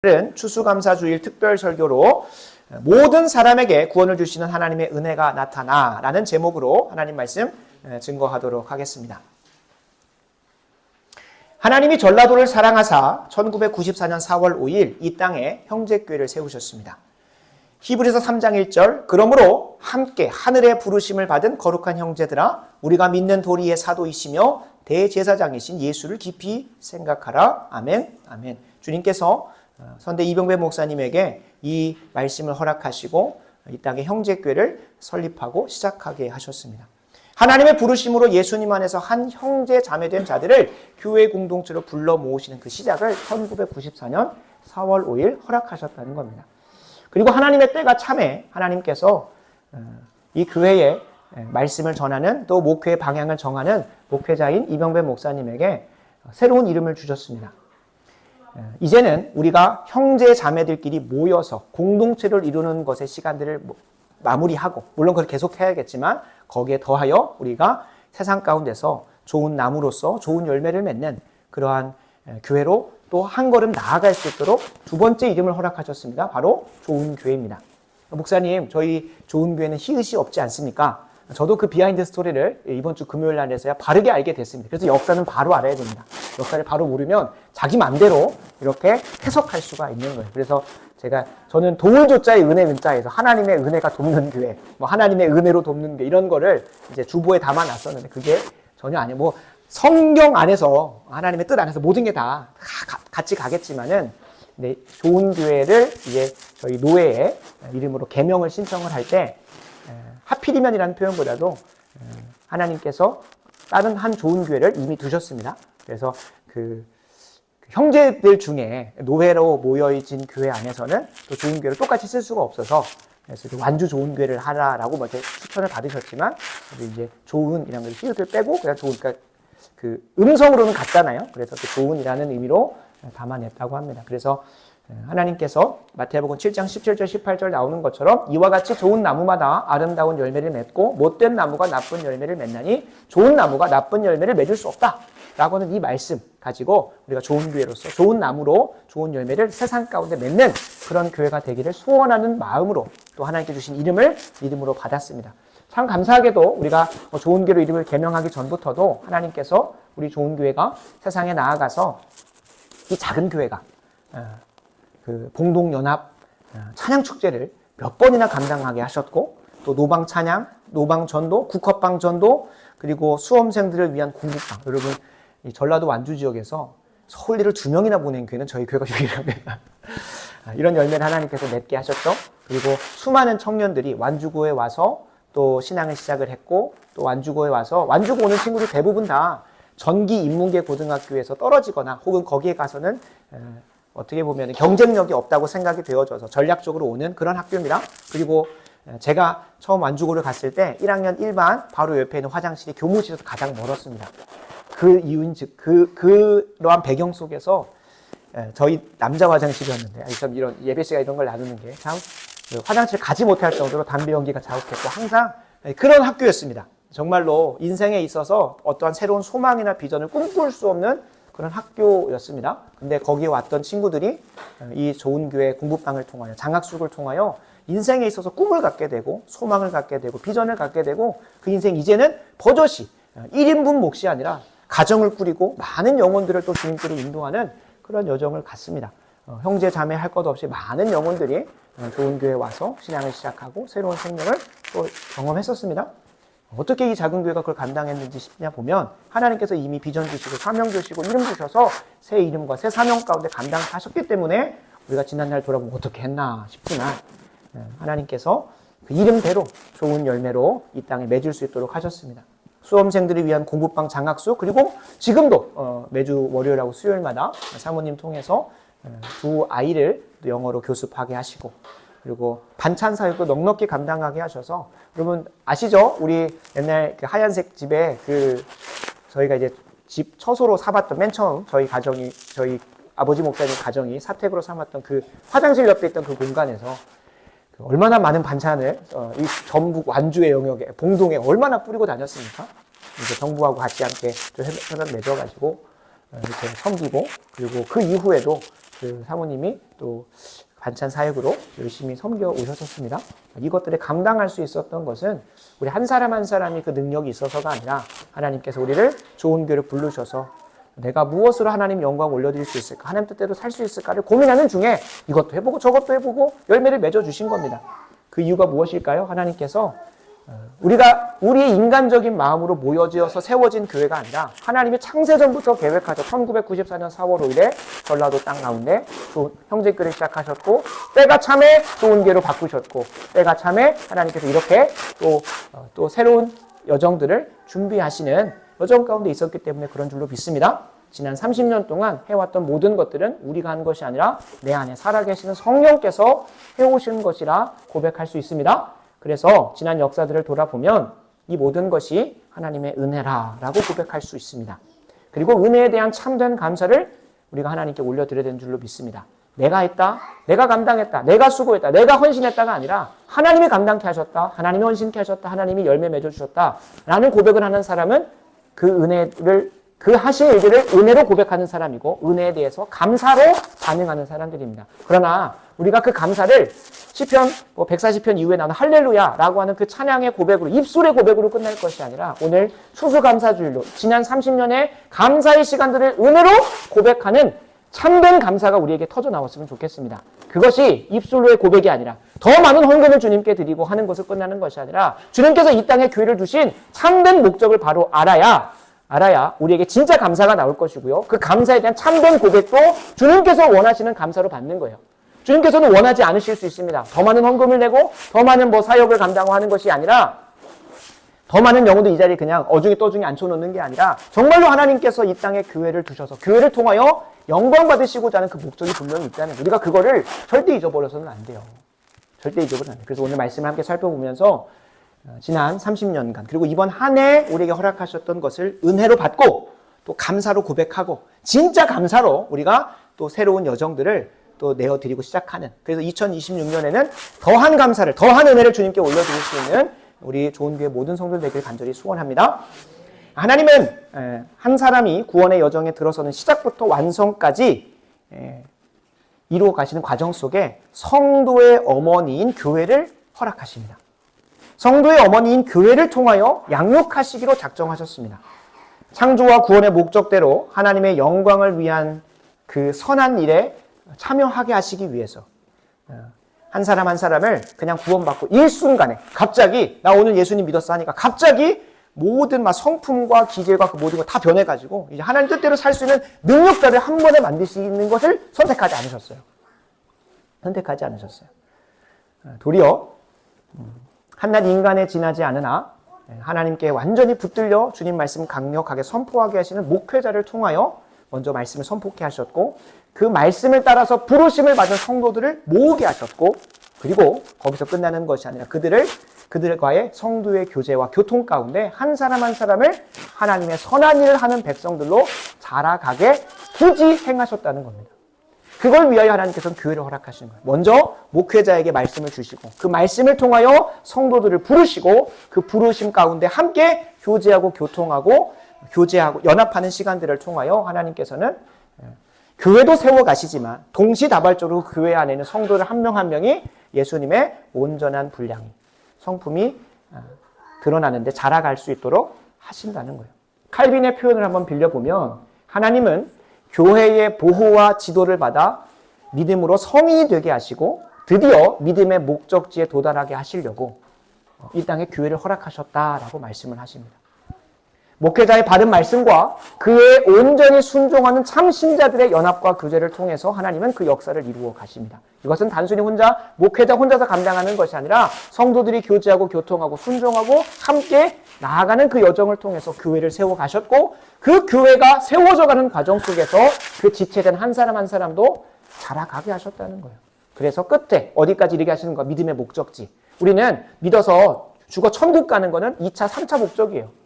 오늘은 추수감사주일 특별 설교로 모든 사람에게 구원을 주시는 하나님의 은혜가 나타나 라는 제목으로 하나님 말씀 증거하도록 하겠습니다. 하나님이 전라도를 사랑하사 1994년 4월 5일 이 땅에 형제교회를 세우셨습니다. 히브리서 3장 1절 그러므로 함께 하늘의 부르심을 받은 거룩한 형제들아 우리가 믿는 도리의 사도이시며 대제사장이신 예수를 깊이 생각하라. 아멘. 아멘. 주님께서 선대 이병배 목사님에게 이 말씀을 허락하시고 이 땅에 형제교회를 설립하고 시작하게 하셨습니다. 하나님의 부르심으로 예수님 안에서 한 형제 자매된 자들을 교회 공동체로 불러 모으시는 그 시작을 1994년 4월 5일 허락하셨다는 겁니다. 그리고 하나님의 때가 참에 하나님께서 이 교회에 말씀을 전하는 또 목회의 방향을 정하는 목회자인 이병배 목사님에게 새로운 이름을 주셨습니다. 이제는 우리가 형제 자매들끼리 모여서 공동체를 이루는 것의 시간들을 마무리하고 물론 그걸 계속해야겠지만 거기에 더하여 우리가 세상 가운데서 좋은 나무로서 좋은 열매를 맺는 그러한 교회로 또 한 걸음 나아갈 수 있도록 두 번째 이름을 허락하셨습니다. 바로 좋은 교회입니다. 목사님, 저희 좋은 교회는 히읗이 없지 않습니까? 저도 그 비하인드 스토리를 이번 주 금요일 날에서야 바르게 알게 됐습니다. 그래서 역사는 바로 알아야 됩니다. 역사를 바로 모르면 자기 맘대로 이렇게 해석할 수가 있는 거예요. 그래서 저는 도울조자의 은혜 은자에서 하나님의 은혜가 돕는 교회, 하나님의 은혜로 돕는 교회 이런 거를 이제 주보에 담아놨었는데 그게 전혀 아니고 성경 안에서 하나님의 뜻 안에서 모든 게 다 같이 가겠지만은 좋은 교회를 이제 저희 노회의 이름으로 개명을 신청을 할 때 하필이면이라는 표현보다도 하나님께서 다른 한 좋은 교회를 이미 두셨습니다. 그래서 그 형제들 중에 노회로 모여진 교회 안에서는 또 좋은 교회를 똑같이 쓸 수가 없어서 그래서 완주 좋은 교회를 하라라고 이렇게 추천을 받으셨지만 이제 좋은이라는 걸 히읗을 빼고 그냥 좋은 그러니까 그 음성으로는 같잖아요. 그래서 그 좋은이라는 의미로 담아냈다고 합니다. 그래서 하나님께서 마태복음 7장 17절 18절 나오는 것처럼 이와 같이 좋은 나무마다 아름다운 열매를 맺고 못된 나무가 나쁜 열매를 맺나니 좋은 나무가 나쁜 열매를 맺을 수 없다 라고는 이 말씀 가지고 우리가 좋은 교회로서 좋은 나무로 좋은 열매를 세상 가운데 맺는 그런 교회가 되기를 소원하는 마음으로 또 하나님께 주신 이름을 믿음으로 받았습니다. 참 감사하게도 우리가 좋은 교회로 이름을 개명하기 전부터도 하나님께서 우리 좋은 교회가 세상에 나아가서 이 작은 교회가 그 봉동연합 찬양 축제를 몇 번이나 감당하게 하셨고 또 노방 찬양, 노방 전도, 국화빵 전도 그리고 수험생들을 위한 공부빵 여러분 이 전라도 완주 지역에서 서울대를 2명이나 보낸 교회는 저희 교회가 유일합니다. 이런 열매를 하나님께서 맺게 하셨죠. 그리고 수많은 청년들이 완주고에 와서 또 신앙을 시작을 했고 또 완주고에 와서 완주고 오는 친구들 대부분 다 전기 인문계 고등학교에서 떨어지거나 혹은 거기에 가서는 어떻게 보면 경쟁력이 없다고 생각이 되어져서 전략적으로 오는 그런 학교입니다. 그리고 제가 처음 완주고를 갔을 때 1학년 1반 바로 옆에 있는 화장실이 교무실에서 가장 멀었습니다. 그 이유인 즉 그러한 배경 속에서 저희 남자 화장실이었는데 참 이런 예배 씨가 이런 걸 나누는 게 참 화장실 가지 못할 정도로 담배 연기가 자욱했고 항상 그런 학교였습니다. 정말로 인생에 있어서 어떠한 새로운 소망이나 비전을 꿈꿀 수 없는 그런 학교였습니다. 근데 거기에 왔던 친구들이 이 좋은 교회 공부방을 통하여 장학숙을 통하여 인생에 있어서 꿈을 갖게 되고 소망을 갖게 되고 비전을 갖게 되고 그 인생 이제는 버젓이 1인분 몫이 아니라 가정을 꾸리고 많은 영혼들을 또 주님께로 인도하는 그런 여정을 갔습니다. 형제 자매 할 것 없이 많은 영혼들이 좋은 교회에 와서 신앙을 시작하고 새로운 생명을 또 경험했었습니다. 어떻게 이 작은 교회가 그걸 감당했는지 싶냐 보면 하나님께서 이미 비전 주시고 사명 주시고 이름 주셔서 새 이름과 새 사명 가운데 감당하셨기 때문에 우리가 지난날 돌아보면 어떻게 했나 싶지만 하나님께서 그 이름대로 좋은 열매로 이 땅에 맺을 수 있도록 하셨습니다. 수험생들을 위한 공부방 장학수 그리고 지금도 매주 월요일하고 수요일마다 사모님 통해서 두 아이를 영어로 교습하게 하시고 그리고 반찬 사역도 넉넉히 감당하게 하셔서 여러분 아시죠? 우리 옛날 그 하얀색 집에 저희가 이제 집 처소로 삼았던 맨 처음 저희 아버지 목사님 가정이 사택으로 삼았던 그 화장실 옆에 있던 그 공간에서 얼마나 많은 반찬을 이 전북 완주의 영역에 봉동에 얼마나 뿌리고 다녔습니까? 이제 정부하고 같이 함께 좀 회사 맺어가지고 이렇게 섬기고 그리고 그 이후에도 그 사모님이 또 반찬 사역으로 열심히 섬겨 오셨었습니다. 이것들을 감당할 수 있었던 것은 우리 한 사람 한 사람이 그 능력이 있어서가 아니라 하나님께서 우리를 좋은 교회를 부르셔서 내가 무엇으로 하나님 영광 올려드릴 수 있을까? 하나님 뜻대로 살 수 있을까를 고민하는 중에 이것도 해보고 저것도 해보고 열매를 맺어주신 겁니다. 그 이유가 무엇일까요? 하나님께서 우리가 우리의 인간적인 마음으로 모여지어서 세워진 교회가 아니라 하나님이 창세전부터 계획하셔 1994년 4월 5일에 전라도 땅 가운데 형제교회를 시작하셨고 때가 참에 좋은 교회로 바꾸셨고 때가 참에 하나님께서 이렇게 또 새로운 여정들을 준비하시는 여정 가운데 있었기 때문에 그런 줄로 믿습니다. 지난 30년 동안 해왔던 모든 것들은 우리가 한 것이 아니라 내 안에 살아계시는 성령께서 해오신 것이라 고백할 수 있습니다. 그래서 지난 역사들을 돌아보면 이 모든 것이 하나님의 은혜라라고 고백할 수 있습니다. 그리고 은혜에 대한 참된 감사를 우리가 하나님께 올려드려야 되는 줄로 믿습니다. 내가 했다, 내가 감당했다, 내가 수고했다, 내가 헌신했다가 아니라 하나님이 감당케 하셨다, 하나님이 헌신케 하셨다, 하나님이 열매 맺어주셨다 라는 고백을 하는 사람은 그 은혜를 그 하신 일들을 은혜로 고백하는 사람이고 은혜에 대해서 감사로 반응하는 사람들입니다. 그러나 우리가 그 감사를 시편 140편 이후에 나오는 할렐루야라고 하는 그 찬양의 고백으로 입술의 고백으로 끝날 것이 아니라 오늘 추수감사주일로 지난 30년의 감사의 시간들을 은혜로 고백하는 참된 감사가 우리에게 터져 나왔으면 좋겠습니다. 그것이 입술로의 고백이 아니라 더 많은 헌금을 주님께 드리고 하는 것을 끝나는 것이 아니라 주님께서 이 땅에 교회를 두신 참된 목적을 바로 알아야 우리에게 진짜 감사가 나올 것이고요. 그 감사에 대한 참된 고백도 주님께서 원하시는 감사로 받는 거예요. 주님께서는 원하지 않으실 수 있습니다. 더 많은 헌금을 내고 더 많은 사역을 감당하는 것이 아니라 더 많은 영혼도 이 자리에 그냥 어중에 떠중에 앉혀놓는 게 아니라 정말로 하나님께서 이 땅에 교회를 두셔서 교회를 통하여 영광 받으시고자 하는 그 목적이 분명히 있다는 거예요. 우리가 그거를 절대 잊어버려서는 안 돼요. 절대 잊어버려서는 안 돼요. 그래서 오늘 말씀을 함께 살펴보면서 지난 30년간 그리고 이번 한 해 우리에게 허락하셨던 것을 은혜로 받고 또 감사로 고백하고 진짜 감사로 우리가 또 새로운 여정들을 또 내어드리고 시작하는 그래서 2026년에는 더한 감사를 더한 은혜를 주님께 올려드릴 수 있는 우리 좋은교회 모든 성도들 되길 간절히 소원합니다. 하나님은 한 사람이 구원의 여정에 들어서는 시작부터 완성까지 이루어 가시는 과정 속에 성도의 어머니인 교회를 허락하십니다. 성도의 어머니인 교회를 통하여 양육하시기로 작정하셨습니다. 창조와 구원의 목적대로 하나님의 영광을 위한 그 선한 일에 참여하게 하시기 위해서 한 사람 한 사람을 그냥 구원받고 일순간에 갑자기 나 오늘 예수님 믿었어 하니까 갑자기 모든 성품과 기질과 그 모든 거 다 변해가지고 이제 하나님 뜻대로 살 수 있는 능력자를 한 번에 만드시는 것을 선택하지 않으셨어요. 선택하지 않으셨어요. 도리어 한낱 인간에 지나지 않으나 하나님께 완전히 붙들려 주님 말씀 강력하게 선포하게 하시는 목회자를 통하여 먼저 말씀을 선포케 하셨고 그 말씀을 따라서 부르심을 받은 성도들을 모으게 하셨고 그리고 거기서 끝나는 것이 아니라 그들과의 성도의 교제와 교통 가운데 한 사람 한 사람을 하나님의 선한 일을 하는 백성들로 자라가게 굳이 행하셨다는 겁니다. 그걸 위하여 하나님께서는 교회를 허락하시는 거예요. 먼저 목회자에게 말씀을 주시고 그 말씀을 통하여 성도들을 부르시고 그 부르심 가운데 함께 교제하고 교통하고 연합하는 시간들을 통하여 하나님께서는 교회도 세워가시지만 동시다발적으로 교회 안에 있는 성도들 한 명 한 명이 예수님의 온전한 분량이 성품이 드러나는데 자라갈 수 있도록 하신다는 거예요. 칼빈의 표현을 한번 빌려보면 하나님은 교회의 보호와 지도를 받아 믿음으로 성인이 되게 하시고 드디어 믿음의 목적지에 도달하게 하시려고 이 땅에 교회를 허락하셨다라고 말씀을 하십니다. 목회자의 바른 말씀과 그에 온전히 순종하는 참 신자들의 연합과 교제를 통해서 하나님은 그 역사를 이루어 가십니다. 이것은 단순히 목회자 혼자서 감당하는 것이 아니라 성도들이 교제하고 교통하고 순종하고 함께 나아가는 그 여정을 통해서 교회를 세워 가셨고 그 교회가 세워져 가는 과정 속에서 그 지체된 한 사람 한 사람도 자라가게 하셨다는 거예요. 그래서 끝에 어디까지 이르게 하시는 거 믿음의 목적지. 우리는 믿어서 죽어 천국 가는 거는 2차, 3차 목적이에요.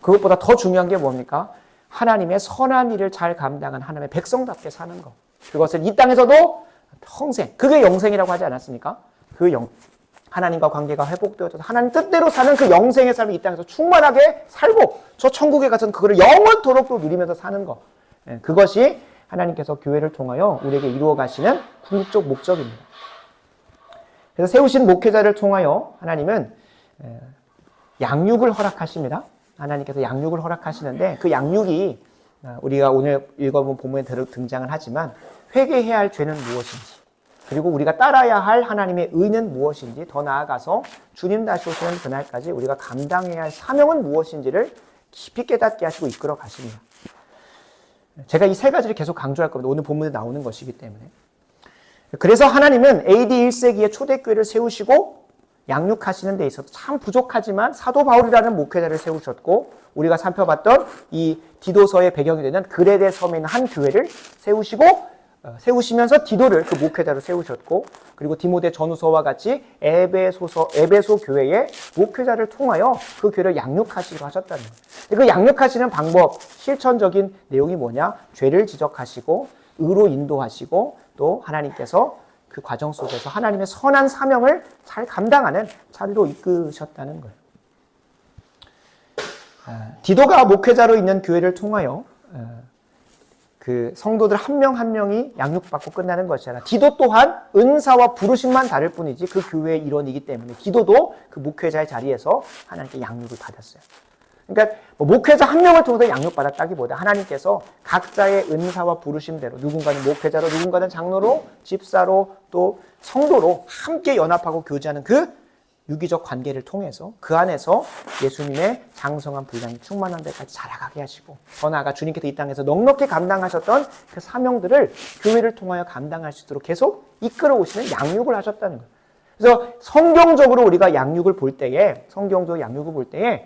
그것보다 더 중요한 게 뭡니까? 하나님의 선한 일을 잘 감당한 하나님의 백성답게 사는 것. 그것을 이 땅에서도 평생, 그게 영생이라고 하지 않았습니까? 하나님과 관계가 회복되어져서 하나님 뜻대로 사는 그 영생의 삶을 이 땅에서 충만하게 살고 저 천국에 가서는 그거를 영원토록 또 누리면서 사는 것. 그것이 하나님께서 교회를 통하여 우리에게 이루어 가시는 궁극적 목적입니다. 그래서 세우신 목회자를 통하여 하나님은 양육을 허락하십니다. 하나님께서 양육을 허락하시는데 그 양육이 우리가 오늘 읽어본 본문에 등장을 하지만 회개해야 할 죄는 무엇인지, 그리고 우리가 따라야 할 하나님의 의는 무엇인지, 더 나아가서 주님 다시 오시는 그날까지 우리가 감당해야 할 사명은 무엇인지를 깊이 깨닫게 하시고 이끌어 가십니다. 제가 이 세 가지를 계속 강조할 겁니다. 오늘 본문에 나오는 것이기 때문에. 그래서 하나님은 AD 1세기에 초대교회를 세우시고 양육하시는 데 있어서 참 부족하지만 사도 바울이라는 목회자를 세우셨고, 우리가 살펴봤던 이 디도서의 배경이 되는 그레데 섬에 있는 한 교회를 세우시면서 디도를 그 목회자로 세우셨고, 그리고 디모데 전후서와 같이 에베소 교회의 목회자를 통하여 그 교회를 양육하시기로 하셨다는 거예요. 그 양육하시는 방법, 실천적인 내용이 뭐냐? 죄를 지적하시고 의로 인도하시고, 또 하나님께서 그 과정 속에서 하나님의 선한 사명을 잘 감당하는 자리로 이끄셨다는 거예요. 디도가 목회자로 있는 교회를 통하여 그 성도들 한 명 한 명이 양육받고 끝나는 것이 아니라 디도 또한 은사와 부르심만 다를 뿐이지 그 교회의 일원이기 때문에 디도도 그 목회자의 자리에서 하나님께 양육을 받았어요. 그러니까 목회자 한 명을 통해서 양육받았다기보다 하나님께서 각자의 은사와 부르심대로, 누군가는 목회자로, 누군가는 장로로, 집사로, 또 성도로 함께 연합하고 교제하는 그 유기적 관계를 통해서 그 안에서 예수님의 장성한 분량이 충만한 데까지 자라가게 하시고, 더 나아가 주님께서 이 땅에서 넉넉히 감당하셨던 그 사명들을 교회를 통하여 감당할 수 있도록 계속 이끌어 오시는 양육을 하셨다는 거예요. 그래서 성경적으로 우리가 양육을 볼 때에,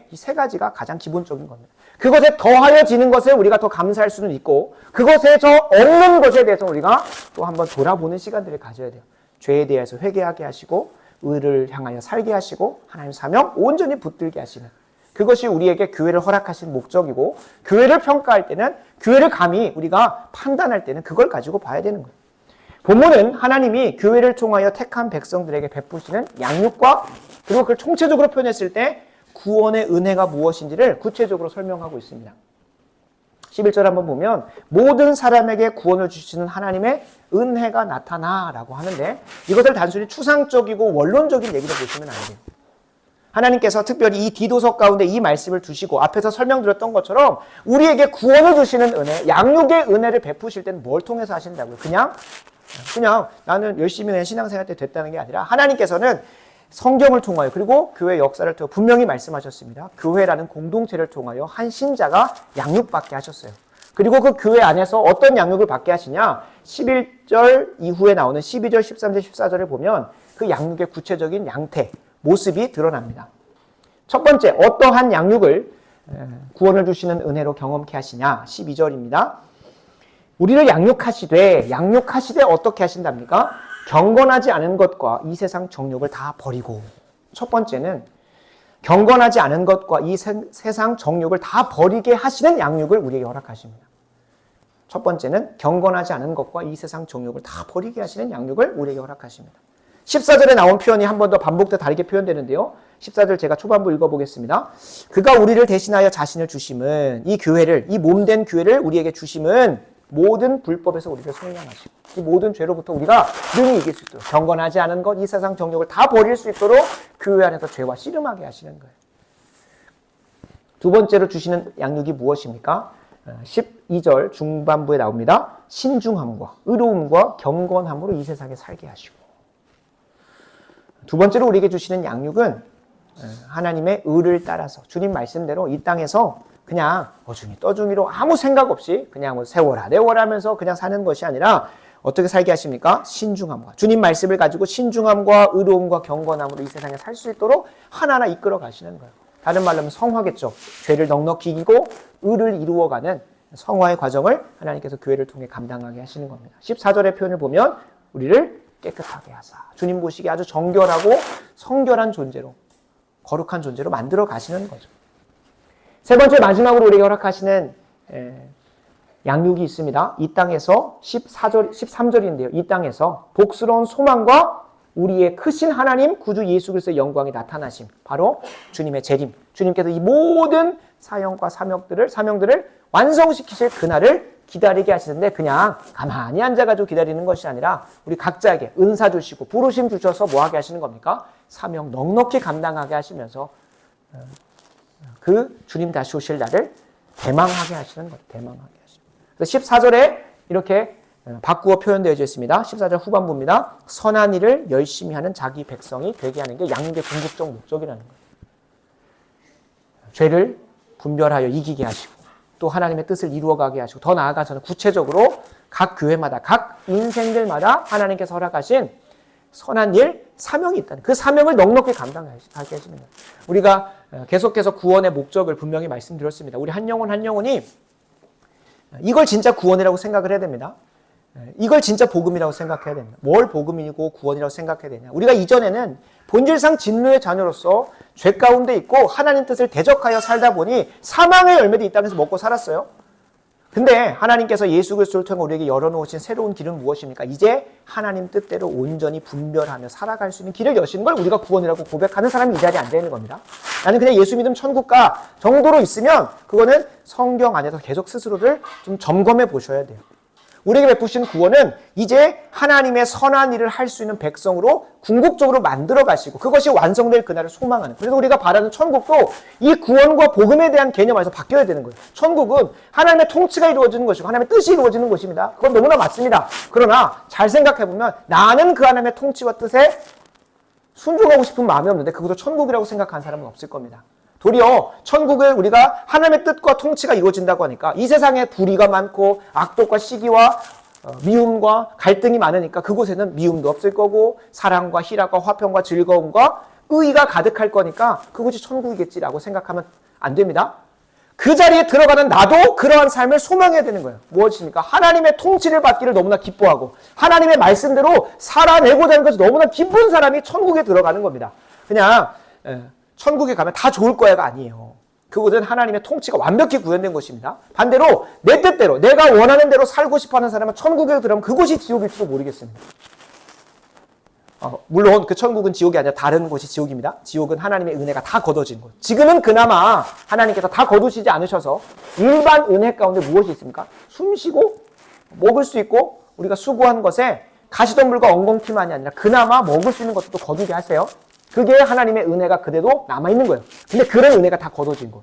이 세 가지가 가장 기본적인 겁니다. 그것에 더하여지는 것에 우리가 더 감사할 수는 있고, 그것에 더 없는 것에 대해서 우리가 또 한번 돌아보는 시간들을 가져야 돼요. 죄에 대해서 회개하게 하시고, 의를 향하여 살게 하시고, 하나님의 사명 온전히 붙들게 하시는, 그것이 우리에게 교회를 허락하신 목적이고, 교회를 평가할 때는, 교회를 감히 우리가 판단할 때는 그걸 가지고 봐야 되는 거예요. 본문은 하나님이 교회를 통하여 택한 백성들에게 베푸시는 양육과, 그리고 그걸 총체적으로 표현했을 때 구원의 은혜가 무엇인지를 구체적으로 설명하고 있습니다. 11절 한번 보면 모든 사람에게 구원을 주시는 하나님의 은혜가 나타나라고 하는데, 이것을 단순히 추상적이고 원론적인 얘기로 보시면 안 돼요. 하나님께서 특별히 이 디도서 가운데 이 말씀을 두시고 앞에서 설명드렸던 것처럼 우리에게 구원을 주시는 은혜, 양육의 은혜를 베푸실 때는 뭘 통해서 하신다고요? 그냥 나는 열심히 내 신앙생활 때 됐다는 게 아니라 하나님께서는 성경을 통하여, 그리고 교회 역사를 통해 분명히 말씀하셨습니다. 교회라는 공동체를 통하여 한 신자가 양육받게 하셨어요. 그리고 그 교회 안에서 어떤 양육을 받게 하시냐? 11절 이후에 나오는 12절, 13절, 14절을 보면 그 양육의 구체적인 양태, 모습이 드러납니다. 첫 번째, 어떠한 양육을 구원을 주시는 은혜로 경험케 하시냐? 12절입니다. 우리를 양육하시되 어떻게 하신답니까? 경건하지 않은 것과 이 세상 정욕을 다 버리고. 첫 번째는 경건하지 않은 것과 이 세상 정욕을 다 버리게 하시는 양육을 우리에게 허락하십니다. 첫 번째는 경건하지 않은 것과 이 세상 정욕을 다 버리게 하시는 양육을 우리에게 허락하십니다. 14절에 나온 표현이 한 번 더 반복돼 다르게 표현되는데요. 14절 제가 초반부 읽어보겠습니다. 그가 우리를 대신하여 자신을 주심은, 이 교회를, 이 몸된 교회를 우리에게 주심은 모든 불법에서 우리를 속량하시고, 이 모든 죄로부터 우리가 능히 이길 수 있도록, 경건하지 않은 것, 이 세상 정욕을 다 버릴 수 있도록 교회 안에서 죄와 씨름하게 하시는 거예요. 두 번째로 주시는 양육이 무엇입니까? 12절 중반부에 나옵니다. 신중함과 의로움과 경건함으로 이 세상에 살게 하시고. 두 번째로 우리에게 주시는 양육은 하나님의 의를 따라서 주님 말씀대로 이 땅에서 그냥 어중이 떠중이로 아무 생각 없이 그냥 뭐 세워라 내워라 하면서 그냥 사는 것이 아니라 어떻게 살게 하십니까? 신중함과, 주님 말씀을 가지고 신중함과 의로움과 경건함으로 이 세상에 살 수 있도록 하나하나 이끌어 가시는 거예요. 다른 말로 하면 성화겠죠. 죄를 넉넉히 이기고 의를 이루어가는 성화의 과정을 하나님께서 교회를 통해 감당하게 하시는 겁니다. 14절의 표현을 보면 우리를 깨끗하게 하사, 주님 보시기에 아주 정결하고 성결한 존재로, 거룩한 존재로 만들어 가시는 거죠. 세 번째, 마지막으로 우리에게 허락하시는 양육이 있습니다. 이 땅에서 13절인데요. 이 땅에서 복스러운 소망과 우리의 크신 하나님 구주 예수 그리스도의 영광이 나타나심, 바로 주님의 재림, 주님께서 이 모든 사역과 사명들을 완성시키실 그날을 기다리게 하시는데 그냥 가만히 앉아가지고 기다리는 것이 아니라 우리 각자에게 은사 주시고 부르심 주셔서 뭐 하게 하시는 겁니까? 사명 넉넉히 감당하게 하시면서 그 주님 다시 오실 날을 대망하게 하시는 거예요. 대망하게 하시는 거예요. 그래서 14절에 이렇게 바꾸어 표현되어 있습니다. 14절 후반부입니다. 선한 일을 열심히 하는 자기 백성이 되게 하는 게 양육의 궁극적 목적이라는 거예요. 죄를 분별하여 이기게 하시고 또 하나님의 뜻을 이루어가게 하시고 더 나아가서는 구체적으로 각 교회마다 각 인생들마다 하나님께서 허락하신 선한 일, 사명이 있다는 그 사명을 넉넉히 감당하게 하시는 거예요. 우리가 계속해서 구원의 목적을 분명히 말씀드렸습니다. 우리 한 영혼 한 영혼이 이걸 진짜 구원이라고 생각을 해야 됩니다. 이걸 진짜 복음이라고 생각해야 됩니다. 뭘 복음이고 구원이라고 생각해야 되냐. 우리가 이전에는 본질상 진노의 자녀로서 죄 가운데 있고 하나님 뜻을 대적하여 살다 보니 사망의 열매도 이 땅에서 먹고 살았어요. 근데 하나님께서 예수 그리스도를 통해 우리에게 열어놓으신 새로운 길은 무엇입니까? 이제 하나님 뜻대로 온전히 분별하며 살아갈 수 있는 길을 여시는 걸 우리가 구원이라고 고백하는 사람이 이 자리에 앉아 있는 겁니다. 나는 그냥 예수 믿음 천국 가 정도로 있으면 그거는 성경 안에서 계속 스스로를 좀 점검해 보셔야 돼요. 우리에게 베푸신 구원은 이제 하나님의 선한 일을 할 수 있는 백성으로 궁극적으로 만들어 가시고 그것이 완성될 그날을 소망하는. 그래서 우리가 바라는 천국도 이 구원과 복음에 대한 개념 안에서 바뀌어야 되는 거예요. 천국은 하나님의 통치가 이루어지는 것이고 하나님의 뜻이 이루어지는 것입니다. 그건 너무나 맞습니다. 그러나 잘 생각해 보면 나는 그 하나님의 통치와 뜻에 순종하고 싶은 마음이 없는데 그것도 천국이라고 생각하는 사람은 없을 겁니다. 도리어 천국을 우리가 하나님의 뜻과 통치가 이루어진다고 하니까 이 세상에 불의가 많고 악독과 시기와 미움과 갈등이 많으니까 그곳에는 미움도 없을 거고 사랑과 희락과 화평과 즐거움과 의의가 가득할 거니까 그것이 천국이겠지라고 생각하면 안 됩니다. 그 자리에 들어가는 나도 그러한 삶을 소망해야 되는 거예요. 무엇입니까? 하나님의 통치를 받기를 너무나 기뻐하고 하나님의 말씀대로 살아내고자 하는 것이 너무나 기쁜 사람이 천국에 들어가는 겁니다. 그냥 천국에 가면 다 좋을 거야가 아니에요. 그곳은 하나님의 통치가 완벽히 구현된 곳입니다. 반대로 내 뜻대로 내가 원하는 대로 살고 싶어하는 사람은 천국에 들어가면 그곳이 지옥일지도 모르겠습니다. 물론 그 천국은 지옥이 아니라 다른 곳이 지옥입니다. 지옥은 하나님의 은혜가 다 거둬진 곳. 지금은 그나마 하나님께서 다 거두시지 않으셔서 일반 은혜 가운데 무엇이 있습니까? 숨쉬고 먹을 수 있고 우리가 수고한 것에 가시덤불과 엉겅퀴만이 아니라 그나마 먹을 수 있는 것도 거두게 하세요. 그게 하나님의 은혜가 그대로 남아있는 거예요. 근데 그런 은혜가 다 거둬진 것.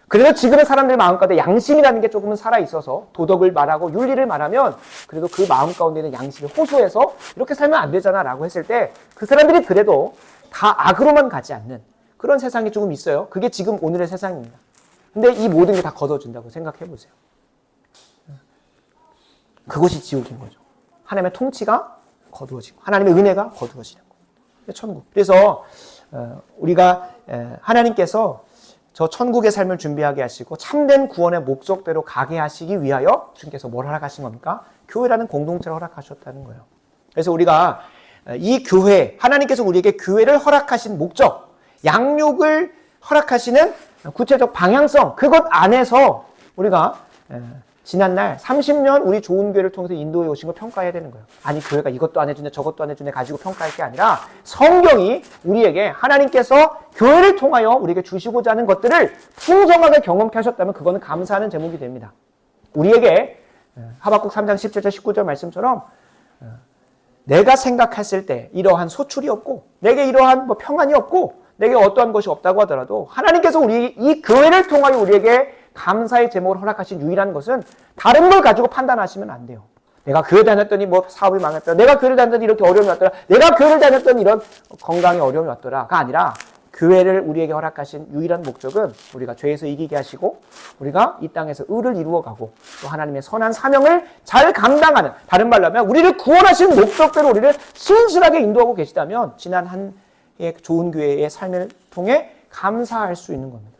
그래도 지금의 사람들 마음 가운데 양심이라는 게 조금은 살아있어서 도덕을 말하고 윤리를 말하면 그래도 그 마음 가운데 있는 양심을 호소해서 이렇게 살면 안 되잖아 라고 했을 때 그 사람들이 그래도 다 악으로만 가지 않는 그런 세상이 조금 있어요. 그게 지금 오늘의 세상입니다. 근데 이 모든 게 다 거둬진다고 생각해 보세요. 그것이 지옥인 거죠. 하나님의 통치가 거두어지고 하나님의 은혜가 거두어지는 거예요. 천국. 그래서 우리가 하나님께서 저 천국의 삶을 준비하게 하시고 참된 구원의 목적대로 가게 하시기 위하여 주님께서 뭘 허락하신 겁니까? 교회라는 공동체를 허락하셨다는 거예요. 그래서 우리가 이 교회, 하나님께서 우리에게 교회를 허락하신 목적, 양육을 허락하시는 구체적 방향성, 그것 안에서 우리가 지난날 30년 우리 좋은 교회를 통해서 인도해 오신 걸 평가해야 되는 거예요. 아니 교회가 이것도 안 해주네 저것도 안 해주네 가지고 평가할 게 아니라 성경이 우리에게 하나님께서 교회를 통하여 우리에게 주시고자 하는 것들을 풍성하게 경험케 하셨다면 그거는 감사하는 제목이 됩니다. 우리에게 하박국 3장 17절 19절 말씀처럼 내가 생각했을 때 이러한 소출이 없고 내게 이러한 평안이 없고 내게 어떠한 것이 없다고 하더라도 하나님께서 우리 이 교회를 통하여 우리에게 감사의 제목을 허락하신 유일한 것은 다른 걸 가지고 판단하시면 안 돼요. 내가 교회 다녔더니 사업이 망했더라. 내가 교회를 다녔더니 이렇게 어려움이 왔더라. 내가 교회를 다녔더니 이런 건강에 어려움이 왔더라가 아니라 교회를 우리에게 허락하신 유일한 목적은 우리가 죄에서 이기게 하시고 우리가 이 땅에서 의를 이루어가고 또 하나님의 선한 사명을 잘 감당하는 다른 말로 하면 우리를 구원하신 목적대로 우리를 신실하게 인도하고 계시다면 지난 한 해의 좋은 교회의 삶을 통해 감사할 수 있는 겁니다.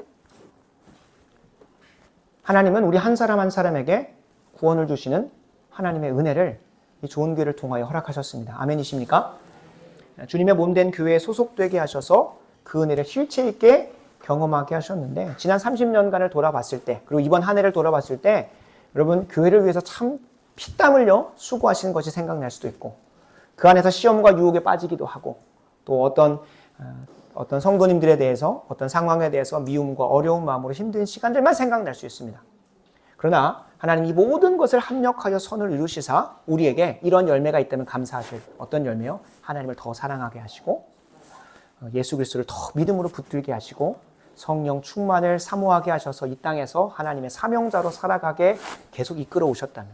하나님은 우리 한 사람 한 사람에게 구원을 주시는 하나님의 은혜를 이 좋은 교회를 통하여 허락하셨습니다. 아멘이십니까? 주님의 몸된 교회에 소속되게 하셔서 그 은혜를 실체 있게 경험하게 하셨는데 지난 30년간을 돌아봤을 때 그리고 이번 한 해를 돌아봤을 때 여러분 교회를 위해서 참 피땀 흘려 수고하시는 것이 생각날 수도 있고 그 안에서 시험과 유혹에 빠지기도 하고 또 어떤 성도님들에 대해서 어떤 상황에 대해서 미움과 어려운 마음으로 힘든 시간들만 생각날 수 있습니다. 그러나 하나님 이 모든 것을 합력하여 선을 이루시사 우리에게 이런 열매가 있다면 감사하실 어떤 열매요? 하나님을 더 사랑하게 하시고 예수 그리스도를 더 믿음으로 붙들게 하시고 성령 충만을 사모하게 하셔서 이 땅에서 하나님의 사명자로 살아가게 계속 이끌어 오셨다면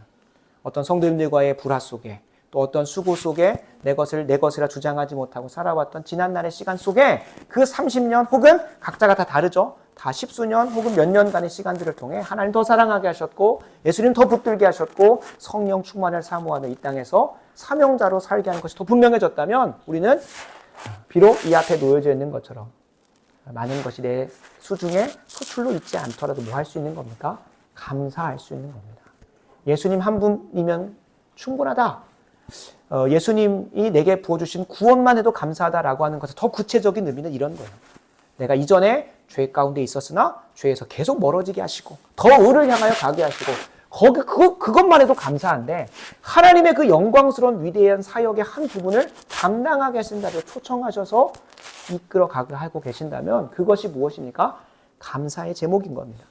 어떤 성도님들과의 불화 속에 또 어떤 수고 속에 내 것이라 주장하지 못하고 살아왔던 지난날의 시간 속에 그 30년 혹은 각자가 다 다르죠. 다 십수년 혹은 몇 년간의 시간들을 통해 하나님 더 사랑하게 하셨고 예수님 더 붙들게 하셨고 성령 충만을 사모하는 이 땅에서 사명자로 살게 하는 것이 더 분명해졌다면 우리는 비록 이 앞에 놓여져 있는 것처럼 많은 것이 내 수중에 소출로 있지 않더라도 뭐 할 수 있는 겁니까? 감사할 수 있는 겁니다. 예수님 한 분이면 충분하다. 예수님이 내게 부어주신 구원만 해도 감사하다라고 하는 것의 더 구체적인 의미는 이런 거예요. 내가 이전에 죄 가운데 있었으나 죄에서 계속 멀어지게 하시고 더 의를 향하여 가게 하시고 그것만 해도 감사한데 하나님의 그 영광스러운 위대한 사역의 한 부분을 감당하게 하신다고 초청하셔서 이끌어 가게 하고 계신다면 그것이 무엇입니까? 감사의 제목인 겁니다.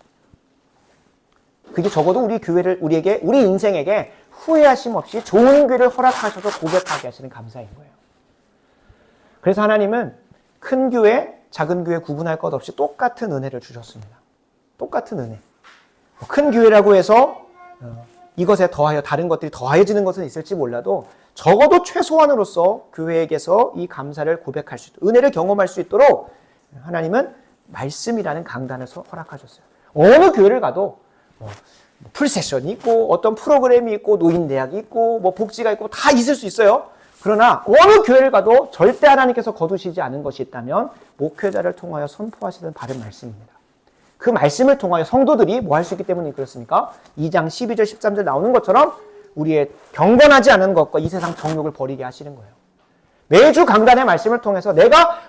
그게 적어도 우리 인생에게 후회하심 없이 좋은 교회를 허락하셔서 고백하게 하시는 감사인 거예요. 그래서 하나님은 큰 교회, 작은 교회 구분할 것 없이 똑같은 은혜를 주셨습니다. 똑같은 은혜. 큰 교회라고 해서 이것에 더하여 다른 것들이 더해지는 것은 있을지 몰라도 적어도 최소한으로서 교회에게서 이 감사를 고백할 수 있도록 은혜를 경험할 수 있도록 하나님은 말씀이라는 강단을 허락하셨어요. 어느 교회를 가도 풀세션이 있고 어떤 프로그램이 있고 노인대학이 있고 복지가 있고 다 있을 수 있어요. 그러나 어느 교회를 가도 절대 하나님께서 거두시지 않은 것이 있다면 목회자를 통하여 선포하시는 바른 말씀입니다. 그 말씀을 통하여 성도들이 뭐 할 수 있기 때문에 그렇습니까? 2장 12절 13절 나오는 것처럼 우리의 경건하지 않은 것과 이 세상 정욕을 버리게 하시는 거예요. 매주 강단의 말씀을 통해서 내가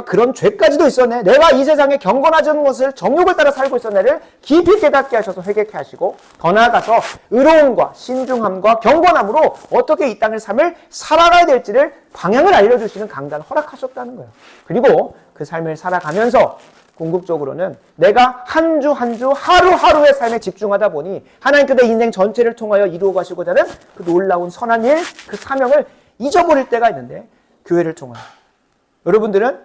그런 죄까지도 있었네. 내가 이 세상에 경건하지 않은 것을 정욕을 따라 살고 있었네를 깊이 깨닫게 하셔서 회개케 하시고 더 나아가서 의로움과 신중함과 경건함으로 어떻게 이 땅의 삶을 살아가야 될지를 방향을 알려주시는 강단을 허락하셨다는 거예요. 그리고 그 삶을 살아가면서 궁극적으로는 내가 한 주 한 주 하루하루의 삶에 집중하다 보니 하나님께 내 인생 전체를 통하여 이루어 가시고자 하는 그 놀라운 선한 일, 그 사명을 잊어버릴 때가 있는데 교회를 통하여 여러분들은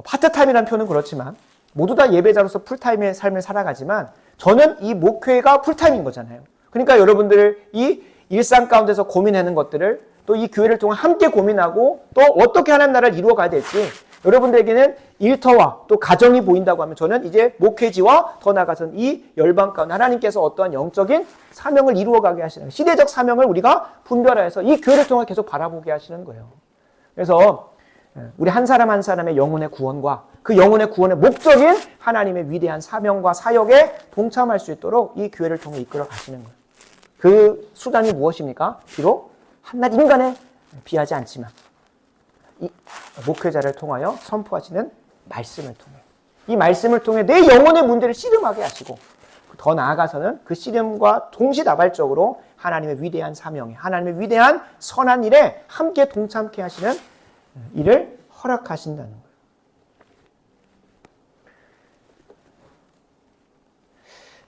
파트타임이라는 표현은 그렇지만 모두 다 예배자로서 풀타임의 삶을 살아가지만 저는 이 목회가 풀타임인 거잖아요. 그러니까 여러분들 이 일상 가운데서 고민하는 것들을 또 이 교회를 통해 함께 고민하고 또 어떻게 하나님 나라를 이루어 가야 될지 여러분들에게는 일터와 또 가정이 보인다고 하면 저는 이제 목회지와 더 나아가서는 이 열방 가운데 하나님께서 어떠한 영적인 사명을 이루어가게 하시는 시대적 사명을 우리가 분별하여서 이 교회를 통해 계속 바라보게 하시는 거예요. 그래서 우리 한 사람 한 사람의 영혼의 구원과 그 영혼의 구원의 목적인 하나님의 위대한 사명과 사역에 동참할 수 있도록 이 교회를 통해 이끌어 가시는 거예요. 그 수단이 무엇입니까? 비록 한낱 인간에 비하지 않지만 이 목회자를 통하여 선포하시는 말씀을 통해 이 말씀을 통해 내 영혼의 문제를 씨름하게 하시고 더 나아가서는 그 씨름과 동시다발적으로 하나님의 위대한 사명에 하나님의 위대한 선한 일에 함께 동참케 하시는 일을 허락하신다는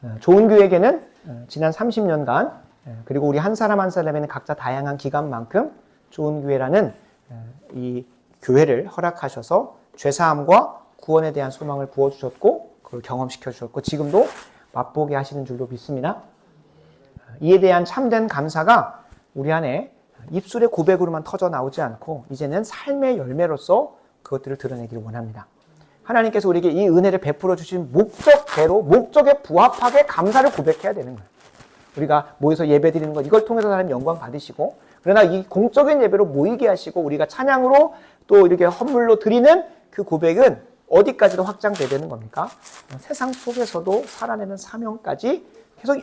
거예요. 좋은 교회에게는 지난 30년간 그리고 우리 한 사람 한 사람에는 각자 다양한 기간만큼 좋은 교회라는 이 교회를 허락하셔서 죄사함과 구원에 대한 소망을 부어주셨고 그걸 경험시켜 주셨고 지금도 맛보게 하시는 줄로 믿습니다. 이에 대한 참된 감사가 우리 안에 입술의 고백으로만 터져 나오지 않고 이제는 삶의 열매로서 그것들을 드러내기를 원합니다. 하나님께서 우리에게 이 은혜를 베풀어 주신 목적대로 목적에 부합하게 감사를 고백해야 되는 거예요. 우리가 모여서 예배 드리는 것 이걸 통해서 하나님 영광 받으시고 그러나 이 공적인 예배로 모이게 하시고 우리가 찬양으로 또 이렇게 헌물로 드리는 그 고백은 어디까지도 확장돼야 되는 겁니까? 세상 속에서도 살아내는 사명까지 계속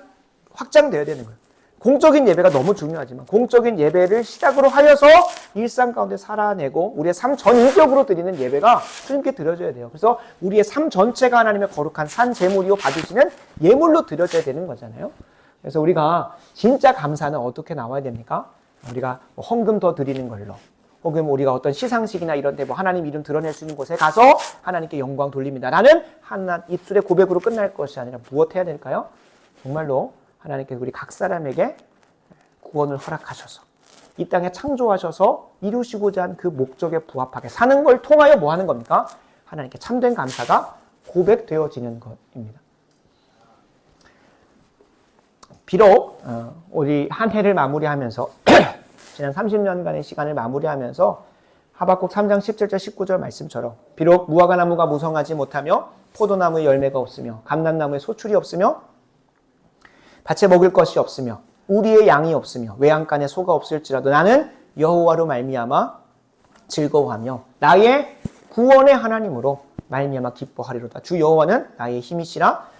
확장돼야 되는 거예요. 공적인 예배가 너무 중요하지만 공적인 예배를 시작으로 하여서 일상 가운데 살아내고 우리의 삶 전인격으로 드리는 예배가 주님께 드려져야 돼요. 그래서 우리의 삶 전체가 하나님의 거룩한 산 제물이요 받으시는 예물로 드려져야 되는 거잖아요. 그래서 우리가 진짜 감사는 어떻게 나와야 됩니까? 우리가 헌금 더 드리는 걸로 혹은 우리가 어떤 시상식이나 이런 데 하나님 이름 드러낼 수 있는 곳에 가서 하나님께 영광 돌립니다. 라는 한낱 입술의 고백으로 끝날 것이 아니라 무엇 해야 될까요? 정말로 하나님께서 우리 각 사람에게 구원을 허락하셔서 이 땅에 창조하셔서 이루시고자 한 그 목적에 부합하게 사는 걸 통하여 뭐 하는 겁니까? 하나님께 참된 감사가 고백되어지는 것입니다. 비록 우리 한 해를 마무리하면서 지난 30년간의 시간을 마무리하면서 하박국 3장 17절 19절 말씀처럼 비록 무화과 나무가 무성하지 못하며 포도나무에 열매가 없으며 감람나무에 소출이 없으며 밭에 먹을 것이 없으며 우리의 양이 없으며 외양간에 소가 없을지라도 나는 여호와로 말미암아 즐거워하며 나의 구원의 하나님으로 말미암아 기뻐하리로다. 주 여호와는 나의 힘이시라.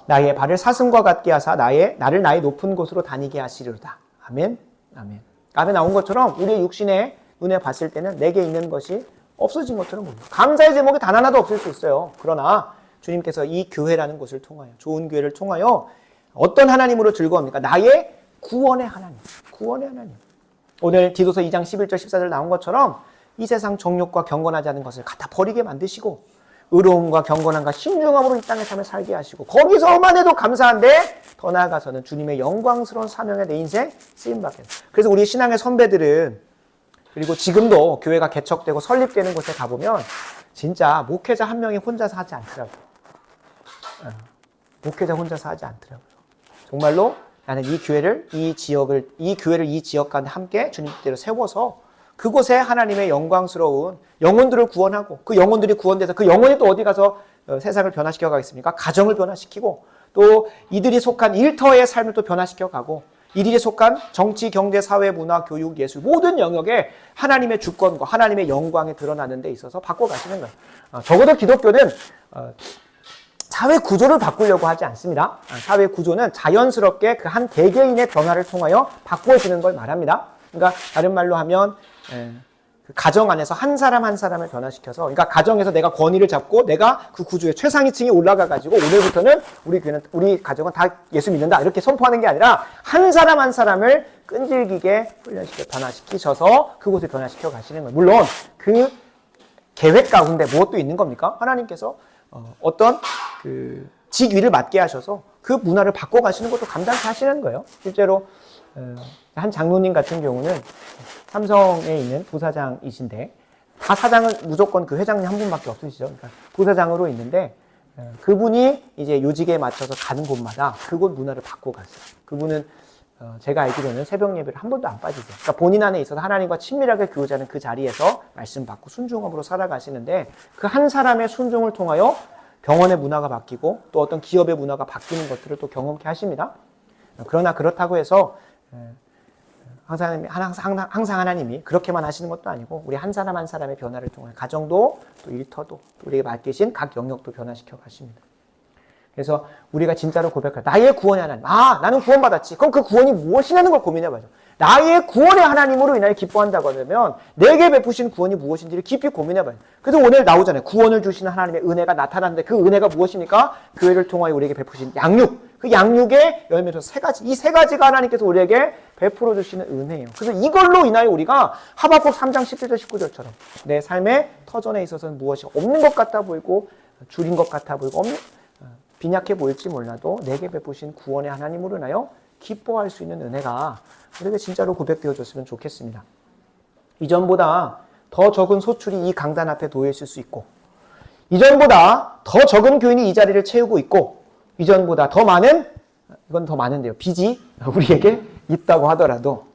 나의 발을 사슴과 같게 하사 나를 나의 높은 곳으로 다니게 하시리로다. 아멘. 아멘. 앞에 나온 것처럼 우리의 육신의 눈에 봤을 때는 내게 있는 것이 없어진 것처럼 보입니다. 감사의 제목이 단 하나도 없을 수 있어요. 그러나 주님께서 이 교회라는 곳을 통하여, 좋은 교회를 통하여 어떤 하나님으로 즐거웁니까? 나의 구원의 하나님. 구원의 하나님. 오늘 디도서 2장 11절 14절 나온 것처럼 이 세상 정욕과 경건하지 않은 것을 갖다 버리게 만드시고 의로움과 경건함과 신중함으로 이 땅의 삶을 살게 하시고 거기서만 해도 감사한데 더 나아가서는 주님의 영광스러운 사명에 내 인생 쓰임받게. 그래서 우리 신앙의 선배들은 그리고 지금도 교회가 개척되고 설립되는 곳에 가보면 진짜 목회자 한 명이 혼자서 하지 않더라고요. 목회자 혼자서 하지 않더라고요. 정말로 나는 이 교회를 이 지역 가운데 함께 주님 뜻대로 세워서 그곳에 하나님의 영광스러운 영혼들을 구원하고 그 영혼들이 구원돼서 그 영혼이 또 어디 가서 세상을 변화시켜 가겠습니까? 가정을 변화시키고 또 이들이 속한 일터의 삶을 또 변화시켜 가고 이들이 속한 정치, 경제, 사회, 문화, 교육, 예술 모든 영역에 하나님의 주권과 하나님의 영광이 드러나는 데 있어서 바꿔가시는 거예요. 적어도 기독교는 사회 구조를 바꾸려고 하지 않습니다. 사회 구조는 자연스럽게 그 한 개개인의 변화를 통하여 바꾸어지는 걸 말합니다. 그러니까 다른 말로 하면 그 가정 안에서 한 사람 한 사람을 변화시켜서 그러니까 가정에서 내가 권위를 잡고 내가 그 구조의 최상위층이 올라가 가지고 오늘부터는 우리 가정은 다 예수 믿는다 이렇게 선포하는 게 아니라 한 사람 한 사람을 끈질기게 훈련시켜 변화시키셔서 그곳을 변화시켜 가시는 거예요. 물론 그 계획 가운데 무엇도 있는 겁니까? 하나님께서 어떤 그 직위를 맡게 하셔서 그 문화를 바꿔 가시는 것도 감당하시는 거예요. 실제로 한 장로님 같은 경우는 삼성에 있는 부사장이신데 다 사장은 무조건 그 회장님 한 분밖에 없으시죠. 그러니까 부사장으로 있는데 그분이 이제 요직에 맞춰서 가는 곳마다 그곳 문화를 바꿔 갔어요. 그분은 제가 알기로는 새벽 예배를 한 번도 안 빠지세요. 그러니까 본인 안에 있어서 하나님과 친밀하게 교제하는 그 자리에서 말씀 받고 순종함으로 살아가시는데 그 한 사람의 순종을 통하여 병원의 문화가 바뀌고 또 어떤 기업의 문화가 바뀌는 것들을 또 경험케 하십니다. 그러나 그렇다고 해서 항상 하나님이 그렇게만 하시는 것도 아니고 우리 한 사람 한 사람의 변화를 통해 가정도 또 일터도 또 우리에게 맡기신 각 영역도 변화시켜 가십니다. 그래서 우리가 진짜로 고백할 나의 구원의 하나님. 나는 구원받았지. 그럼 그 구원이 무엇이냐는 걸 고민해봐야죠. 나의 구원의 하나님으로 인하여 기뻐한다고 하면 내게 베푸신 구원이 무엇인지를 깊이 고민해봐요. 그래서 오늘 나오잖아요. 구원을 주시는 하나님의 은혜가 나타나는데 그 은혜가 무엇입니까? 교회를 통하여 우리에게 베푸신 양육. 그 양육의 열매로 세 가지. 이 세 가지가 하나님께서 우리에게 베풀어 주시는 은혜예요. 그래서 이걸로 인하여 우리가 하박국 3장 17절 19절처럼 내 삶의 터전에 있어서는 무엇이 없는 것 같아 보이고 줄인 것 같아 보이고 빈약해 보일지 몰라도 내게 베푸신 구원의 하나님으로 인하여 기뻐할 수 있는 은혜가 우리에게 진짜로 고백되어 줬으면 좋겠습니다. 이전보다 더 적은 소출이 이 강단 앞에 놓여 있을 수 있고 이전보다 더 적은 교인이 이 자리를 채우고 있고 이전보다 더 많은 이건 더 많은데요. 빚이 우리에게 있다고 하더라도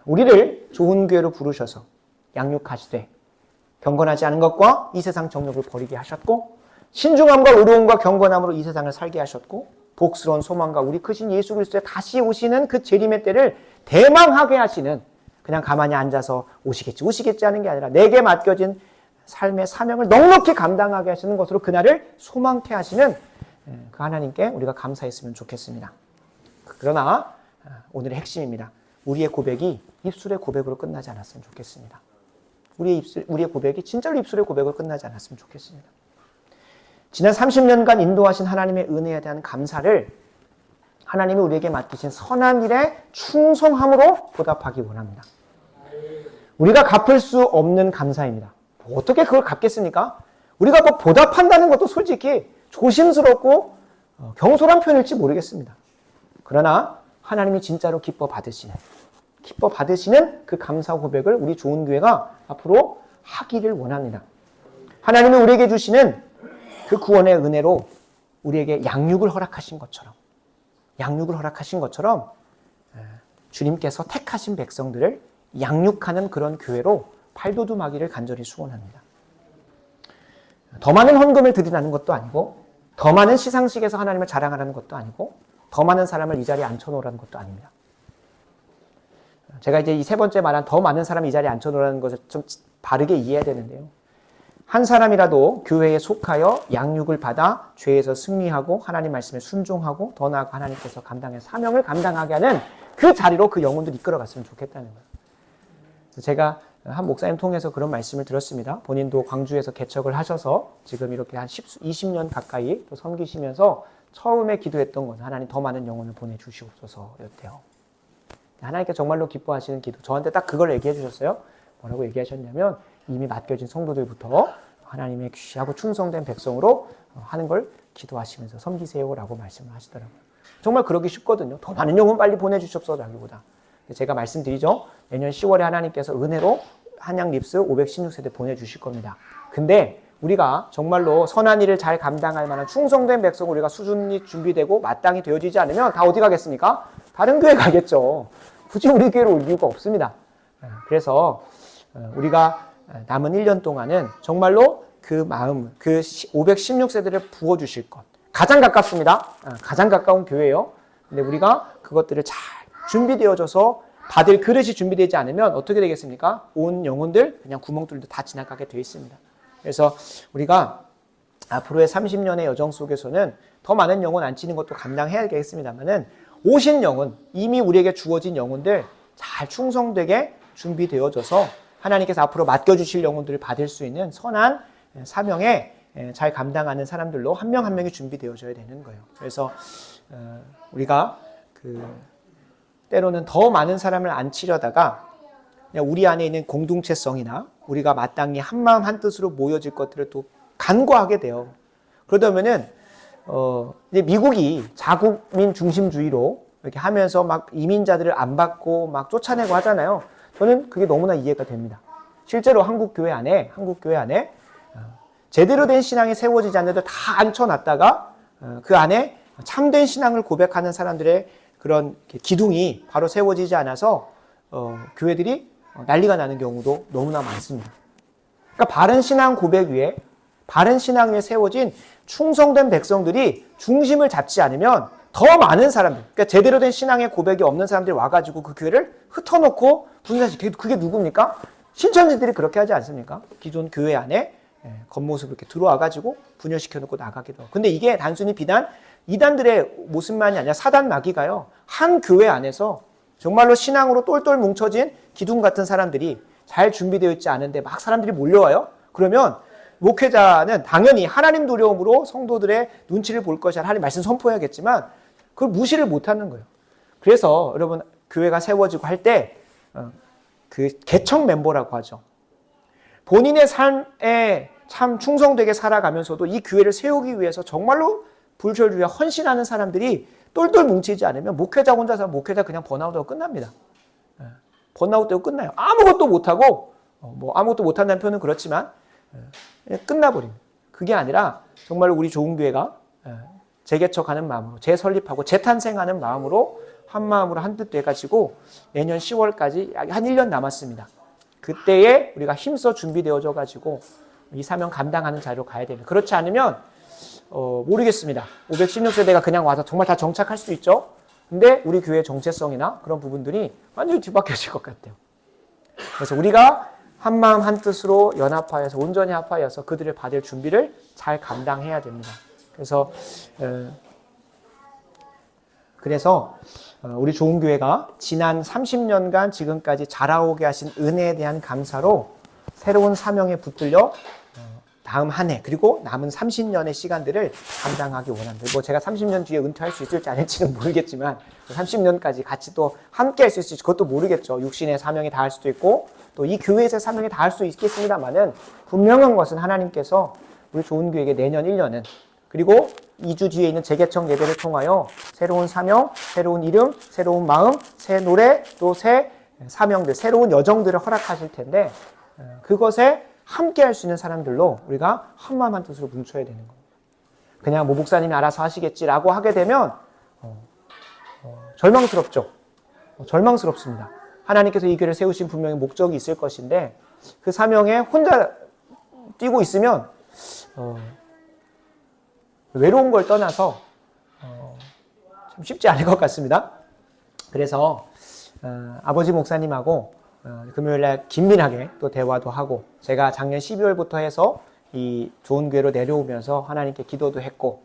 우리를 좋은 교회로 부르셔서 양육하시되 경건하지 않은 것과 이 세상 정욕을 버리게 하셨고 신중함과 의로움과 경건함으로 이 세상을 살게 하셨고 복스러운 소망과 우리 크신 예수 그리스도의 다시 오시는 그 재림의 때를 대망하게 하시는 그냥 가만히 앉아서 오시겠지 하는 게 아니라 내게 맡겨진 삶의 사명을 넉넉히 감당하게 하시는 것으로 그날을 소망케 하시는 그 하나님께 우리가 감사했으면 좋겠습니다. 그러나 오늘의 핵심입니다. 우리의 고백이 입술의 고백으로 끝나지 않았으면 좋겠습니다. 우리의 고백이 진짜로 입술의 고백으로 끝나지 않았으면 좋겠습니다. 지난 30년간 인도하신 하나님의 은혜에 대한 감사를 하나님이 우리에게 맡기신 선한 일에 충성함으로 보답하기 원합니다. 우리가 갚을 수 없는 감사입니다. 어떻게 그걸 갚겠습니까? 우리가 뭐 보답한다는 것도 솔직히 조심스럽고 경솔한 표현일지 모르겠습니다. 그러나 하나님이 진짜로 기뻐 받으시는 그 감사 고백을 우리 좋은 교회가 앞으로 하기를 원합니다. 하나님이 우리에게 주시는 그 구원의 은혜로 우리에게 양육을 허락하신 것처럼 주님께서 택하신 백성들을 양육하는 그런 교회로 발돋움하기를 간절히 소원합니다. 더 많은 헌금을 드리라는 것도 아니고, 더 많은 시상식에서 하나님을 자랑하라는 것도 아니고, 더 많은 사람을 이 자리에 앉혀놓으라는 것도 아닙니다. 제가 이제 이 세 번째 말한 더 많은 사람을 이 자리에 앉혀놓으라는 것을 좀 바르게 이해해야 되는데요. 한 사람이라도 교회에 속하여 양육을 받아 죄에서 승리하고 하나님 말씀에 순종하고 더 나아가 하나님께서 감당의 사명을 감당하게 하는 그 자리로 그 영혼들 이끌어갔으면 좋겠다는 거예요. 제가 한 목사님 통해서 그런 말씀을 들었습니다. 본인도 광주에서 개척을 하셔서 지금 이렇게 한 20년 가까이 또 섬기시면서 처음에 기도했던 건 하나님 더 많은 영혼을 보내주시옵소서였대요. 하나님께 정말로 기뻐하시는 기도, 저한테 딱 그걸 얘기해 주셨어요. 뭐라고 얘기하셨냐면 이미 맡겨진 성도들부터 하나님의 귀하고 충성된 백성으로 하는 걸 기도하시면서 섬기세요라고 말씀을 하시더라고요. 정말 그러기 쉽거든요. 더 많은 영혼 빨리 보내주십소라기보다. 제가 말씀드리죠. 내년 10월에 하나님께서 은혜로 한양 립스 516세대 보내주실 겁니다. 근데 우리가 정말로 선한 일을 잘 감당할 만한 충성된 백성 우리가 수준이 준비되고 마땅히 되어지지 않으면 다 어디 가겠습니까? 다른 교회 가겠죠. 굳이 우리 교회로 올 이유가 없습니다. 그래서 우리가 남은 1년 동안은 정말로 그 마음, 그 516세대를 부어주실 것. 가장 가깝습니다. 가장 가까운 교회예요. 근데 우리가 그것들을 잘 준비되어져서 받을 그릇이 준비되지 않으면 어떻게 되겠습니까? 온 영혼들 그냥 구멍 뚫려 다 지나가게 되어 있습니다. 그래서 우리가 앞으로의 30년의 여정 속에서는 더 많은 영혼 안 치는 것도 감당해야겠습니다만은 오신 영혼, 이미 우리에게 주어진 영혼들 잘 충성되게 준비되어져서 하나님께서 앞으로 맡겨주실 영혼들을 받을 수 있는 선한 사명에 잘 감당하는 사람들로 한 명 한 명이 준비되어져야 되는 거예요. 그래서 우리가 때로는 더 많은 사람을 안치려다가 그냥 우리 안에 있는 공동체성이나 우리가 마땅히 한마음 한뜻으로 모여질 것들을 또 간과하게 돼요. 그러다 보면은 이제 미국이 자국민 중심주의로 이렇게 하면서 막 이민자들을 안 받고 막 쫓아내고 하잖아요. 저는 그게 너무나 이해가 됩니다. 실제로 한국 교회 안에 제대로 된 신앙이 세워지지 않는 데도 다 앉혀놨다가 그 안에 참된 신앙을 고백하는 사람들의 그런 기둥이 바로 세워지지 않아서 교회들이 난리가 나는 경우도 너무나 많습니다. 그러니까 바른 신앙 고백 위에 바른 신앙 위에 세워진 충성된 백성들이 중심을 잡지 않으면 더 많은 사람들, 그러니까 제대로 된 신앙의 고백이 없는 사람들이 와가지고 그 교회를 흩어놓고 분산시키고, 그게 누굽니까? 신천지들이 그렇게 하지 않습니까? 기존 교회 안에 겉모습을 이렇게 들어와가지고 분열시켜놓고 나가기도 하고. 근데 이게 단순히 비단 이단들의 모습만이 아니라 사단 마귀가요, 한 교회 안에서 정말로 신앙으로 똘똘 뭉쳐진 기둥 같은 사람들이 잘 준비되어 있지 않은데 막 사람들이 몰려와요? 그러면 목회자는 당연히 하나님 두려움으로 성도들의 눈치를 볼 것이야. 하나님 말씀 선포해야겠지만 그걸 무시를 못하는 거예요. 그래서 여러분 교회가 세워지고 할 때 그 개척 멤버라고 하죠. 본인의 삶에 참 충성되게 살아가면서도 이 교회를 세우기 위해서 정말로 불철주야 헌신하는 사람들이 똘똘 뭉치지 않으면 목회자 혼자서 목회자 그냥 번아웃하고 끝납니다. 번아웃되고 끝나요. 아무것도 못하고 아무것도 못한다는 표현은 그렇지만 끝나버립니다. 그게 아니라 정말로 우리 좋은 교회가 재개척하는 마음으로 재설립하고 재탄생하는 마음으로 한 마음으로 한뜻 돼가지고 내년 10월까지 약 한 1년 남았습니다. 그때에 우리가 힘써 준비되어져 가지고 이 사명 감당하는 자리로 가야 됩니다. 그렇지 않으면 모르겠습니다. 516세대가 그냥 와서 정말 다 정착할 수 있죠. 근데 우리 교회의 정체성이나 그런 부분들이 완전히 뒤바뀌어질 것 같아요. 그래서 우리가 한 마음 한 뜻으로 연합하여서 온전히 합하여서 그들을 받을 준비를 잘 감당해야 됩니다. 그래서 우리 좋은 교회가 지난 30년간 지금까지 자라오게 하신 은혜에 대한 감사로 새로운 사명에 붙들려 다음 한 해 그리고 남은 30년의 시간들을 감당하기 원합니다. 제가 30년 뒤에 은퇴할 수 있을지 아닐지는 모르겠지만 30년까지 같이 또 함께 할 수 있을지 그것도 모르겠죠. 육신의 사명이 다할 수도 있고 또 이 교회에서의 사명이 다할 수 있겠습니다만은 분명한 것은 하나님께서 우리 좋은 교회에게 내년 1년은 그리고 2주 뒤에 있는 재개척 예배를 통하여 새로운 사명, 새로운 이름, 새로운 마음, 새 노래, 또 새 사명들, 새로운 여정들을 허락하실 텐데 그것에 함께 할 수 있는 사람들로 우리가 한마음 한뜻으로 뭉쳐야 되는 겁니다. 그냥 뭐 목사님이 알아서 하시겠지라고 하게 되면 절망스럽죠. 절망스럽습니다. 하나님께서 이 교회를 세우신 분명히 목적이 있을 것인데 그 사명에 혼자 뛰고 있으면 외로운 걸 떠나서 참 쉽지 않을 것 같습니다. 그래서 아버지 목사님하고 금요일날 긴밀하게 또 대화도 하고 제가 작년 12월부터 해서 이 좋은 교회로 내려오면서 하나님께 기도도 했고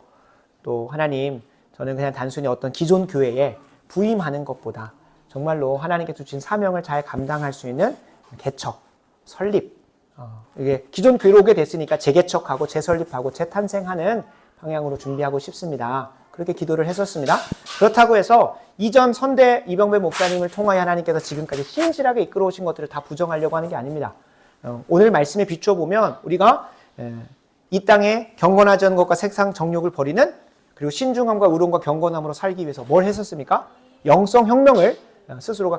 또 하나님 저는 그냥 단순히 어떤 기존 교회에 부임하는 것보다 정말로 하나님께 주신 사명을 잘 감당할 수 있는 개척, 설립 이게 기존 교회로 오게 됐으니까 재개척하고 재설립하고 재탄생하는 방향으로 준비하고 싶습니다. 그렇게 기도를 했었습니다. 그렇다고 해서 이전 선대 이병배 목사님을 통하여 하나님께서 지금까지 신실하게 이끌어 오신 것들을 다 부정하려고 하는 게 아닙니다. 오늘 말씀에 비추어 보면 우리가 이 땅에 경건하지 않은 것과 세상 정욕을 버리는 그리고 신중함과 의로움과 경건함으로 살기 위해서 뭘 했었습니까? 영성혁명을 스스로가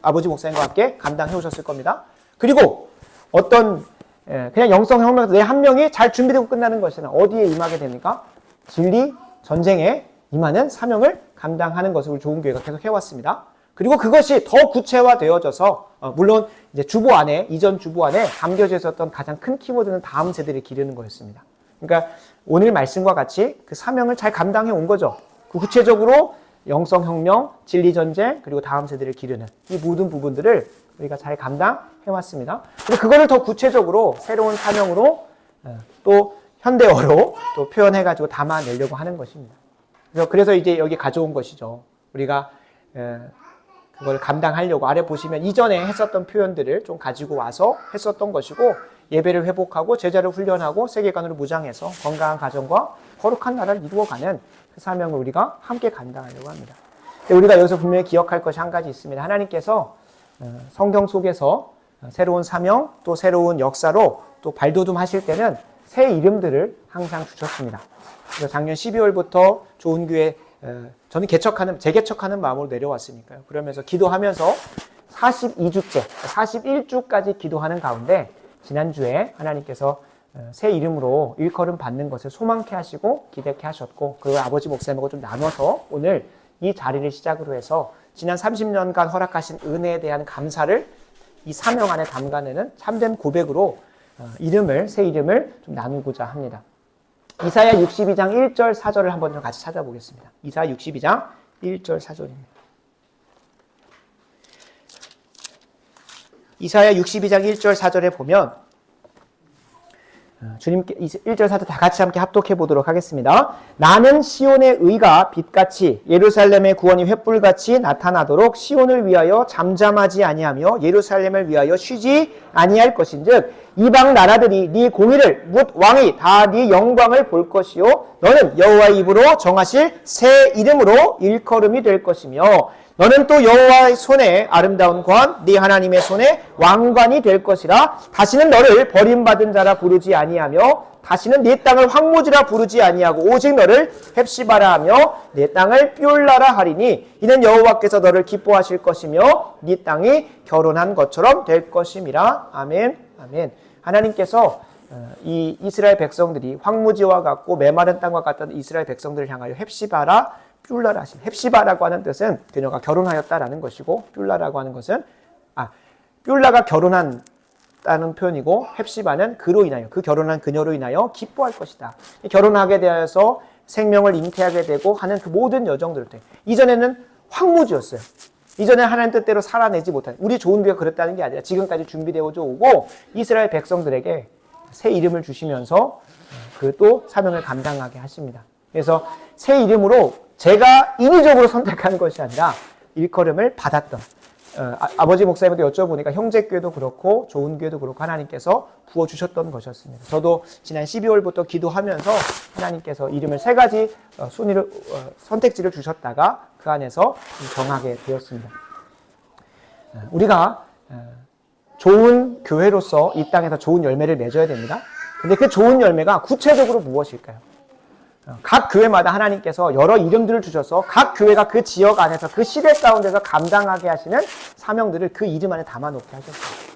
아버지 목사님과 함께 감당해 오셨을 겁니다. 그리고 어떤 그냥 영성혁명에서 내 한 명이 잘 준비되고 끝나는 것이 아니라 어디에 임하게 됩니까? 진리 전쟁에 임하는 사명을 감당하는 것을 우리 좋은 교회가 계속 해왔습니다. 그리고 그것이 더 구체화되어져서 물론 이제 주보 안에 이전 주보 안에 담겨져 있었던 가장 큰 키워드는 다음 세대를 기르는 거였습니다. 그러니까 오늘 말씀과 같이 그 사명을 잘 감당해 온 거죠. 그 구체적으로 영성혁명, 진리전쟁 그리고 다음 세대를 기르는 이 모든 부분들을 우리가 잘 감당해 왔습니다. 그리고 그거를 더 구체적으로 새로운 사명으로 또 현대어로 또 표현해가지고 담아내려고 하는 것입니다. 그래서 이제 여기 가져온 것이죠. 우리가 그걸 감당하려고 아래 보시면 이전에 했었던 표현들을 좀 가지고 와서 했었던 것이고 예배를 회복하고 제자를 훈련하고 세계관으로 무장해서 건강한 가정과 거룩한 나라를 이루어가는 그 사명을 우리가 함께 감당하려고 합니다. 우리가 여기서 분명히 기억할 것이 한 가지 있습니다. 하나님께서 성경 속에서 새로운 사명 또 새로운 역사로 또 발돋움 하실 때는 새 이름들을 항상 주셨습니다. 그래서 작년 12월부터 좋은 교회 저는 재개척하는 마음으로 내려왔으니까요. 그러면서 기도하면서 42주째, 41주까지 기도하는 가운데 지난주에 하나님께서 새 이름으로 일컬음 받는 것을 소망케 하시고 기대케 하셨고 그걸 아버지 목사님하고 좀 나눠서 오늘 이 자리를 시작으로 해서 지난 30년간 허락하신 은혜에 대한 감사를 이 사명 안에 담가내는 참된 고백으로 새 이름을 좀 나누고자 합니다. 이사야 62장 1절 4절을 한번 좀 같이 찾아보겠습니다. 이사야 62장 1절 4절입니다. 이사야 62장 1절 4절에 보면 주님께 1절 4절 다 같이 함께 합독해 보도록 하겠습니다. 나는 시온의 의가 빛같이 예루살렘의 구원이 횃불같이 나타나도록 시온을 위하여 잠잠하지 아니하며 예루살렘을 위하여 쉬지 아니할 것인즉 이방 나라들이 네 공의를 묻 왕이 다 네 영광을 볼 것이요 너는 여호와의 입으로 정하실 새 이름으로 일컬음이 될 것이며 너는 또 여호와의 손에 아름다운 관, 네 하나님의 손에 왕관이 될 것이라. 다시는 너를 버림받은 자라 부르지 아니하며 다시는 네 땅을 황무지라 부르지 아니하고 오직 너를 헵시바라 하며 네 땅을 뷸라라 하리니 이는 여호와께서 너를 기뻐하실 것이며 네 땅이 결혼한 것처럼 될 것임이라. 아멘. 아멘. 하나님께서 이 이스라엘 백성들이 황무지와 같고 메마른 땅과 같던 이스라엘 백성들을 향하여 헵시바라 뷸라라 하신 헵시바라고 하는 뜻은 그녀가 결혼하였다라는 것이고 뷸라라고 하는 것은 뷸라가 결혼한다는 표현이고 헵시바는 그 결혼한 그녀로 인하여 기뻐할 것이다. 결혼하게 되어서 생명을 잉태하게 되고 하는 그 모든 여정들 때 이전에는 황무지였어요. 이전에 하나님 뜻대로 살아내지 못한 우리 좋은 교회가 그랬다는 게 아니라 지금까지 준비되어져 오고 이스라엘 백성들에게 새 이름을 주시면서 그 또 사명을 감당하게 하십니다. 그래서 새 이름으로 제가 인위적으로 선택한 것이 아니라 일컬음을 받았던 아버지 목사님한테 여쭤보니까 형제교회도 그렇고 좋은 교회도 그렇고 하나님께서 부어주셨던 것이었습니다. 저도 지난 12월부터 기도하면서 하나님께서 이름을 세 가지 순위를 선택지를 주셨다가 그 안에서 정하게 되었습니다. 우리가 좋은 교회로서 이 땅에서 좋은 열매를 맺어야 됩니다. 근데 그 좋은 열매가 구체적으로 무엇일까요? 각 교회마다 하나님께서 여러 이름들을 주셔서 각 교회가 그 지역 안에서 그 시대 가운데서 감당하게 하시는 사명들을 그 이름 안에 담아놓게 하셨어요.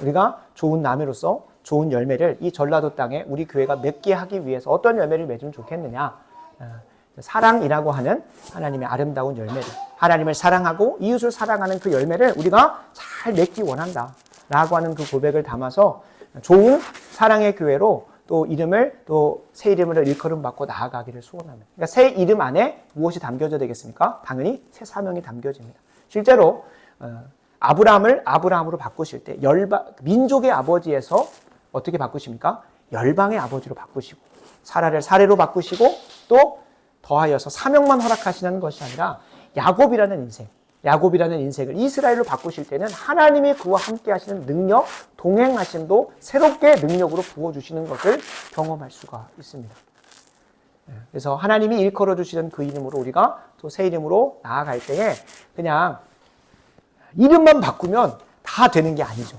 우리가 좋은 나무로서 좋은 열매를 이 전라도 땅에 우리 교회가 맺게 하기 위해서 어떤 열매를 맺으면 좋겠느냐. 사랑이라고 하는 하나님의 아름다운 열매를, 하나님을 사랑하고 이웃을 사랑하는 그 열매를 우리가 잘 맺기 원한다 라고 하는 그 고백을 담아서 좋은 사랑의 교회로 또 이름을 또 새 이름으로 일컬음 받고 나아가기를 소원합니다. 그러니까 새 이름 안에 무엇이 담겨져야 되겠습니까? 당연히 새 사명이 담겨집니다. 실제로 아브라함을 아브라함으로 바꾸실 때 민족의 아버지에서 어떻게 바꾸십니까? 열방의 아버지로 바꾸시고 사라를 사례로 바꾸시고 또 더하여서 사명만 허락하시는 것이 아니라 야곱이라는 인생을 이스라엘로 바꾸실 때는 하나님이 그와 함께 하시는 능력, 동행하심도 새롭게 능력으로 부어주시는 것을 경험할 수가 있습니다. 그래서 하나님이 일컬어 주시는 그 이름으로 우리가 또 새 이름으로 나아갈 때에 그냥 이름만 바꾸면 다 되는 게 아니죠.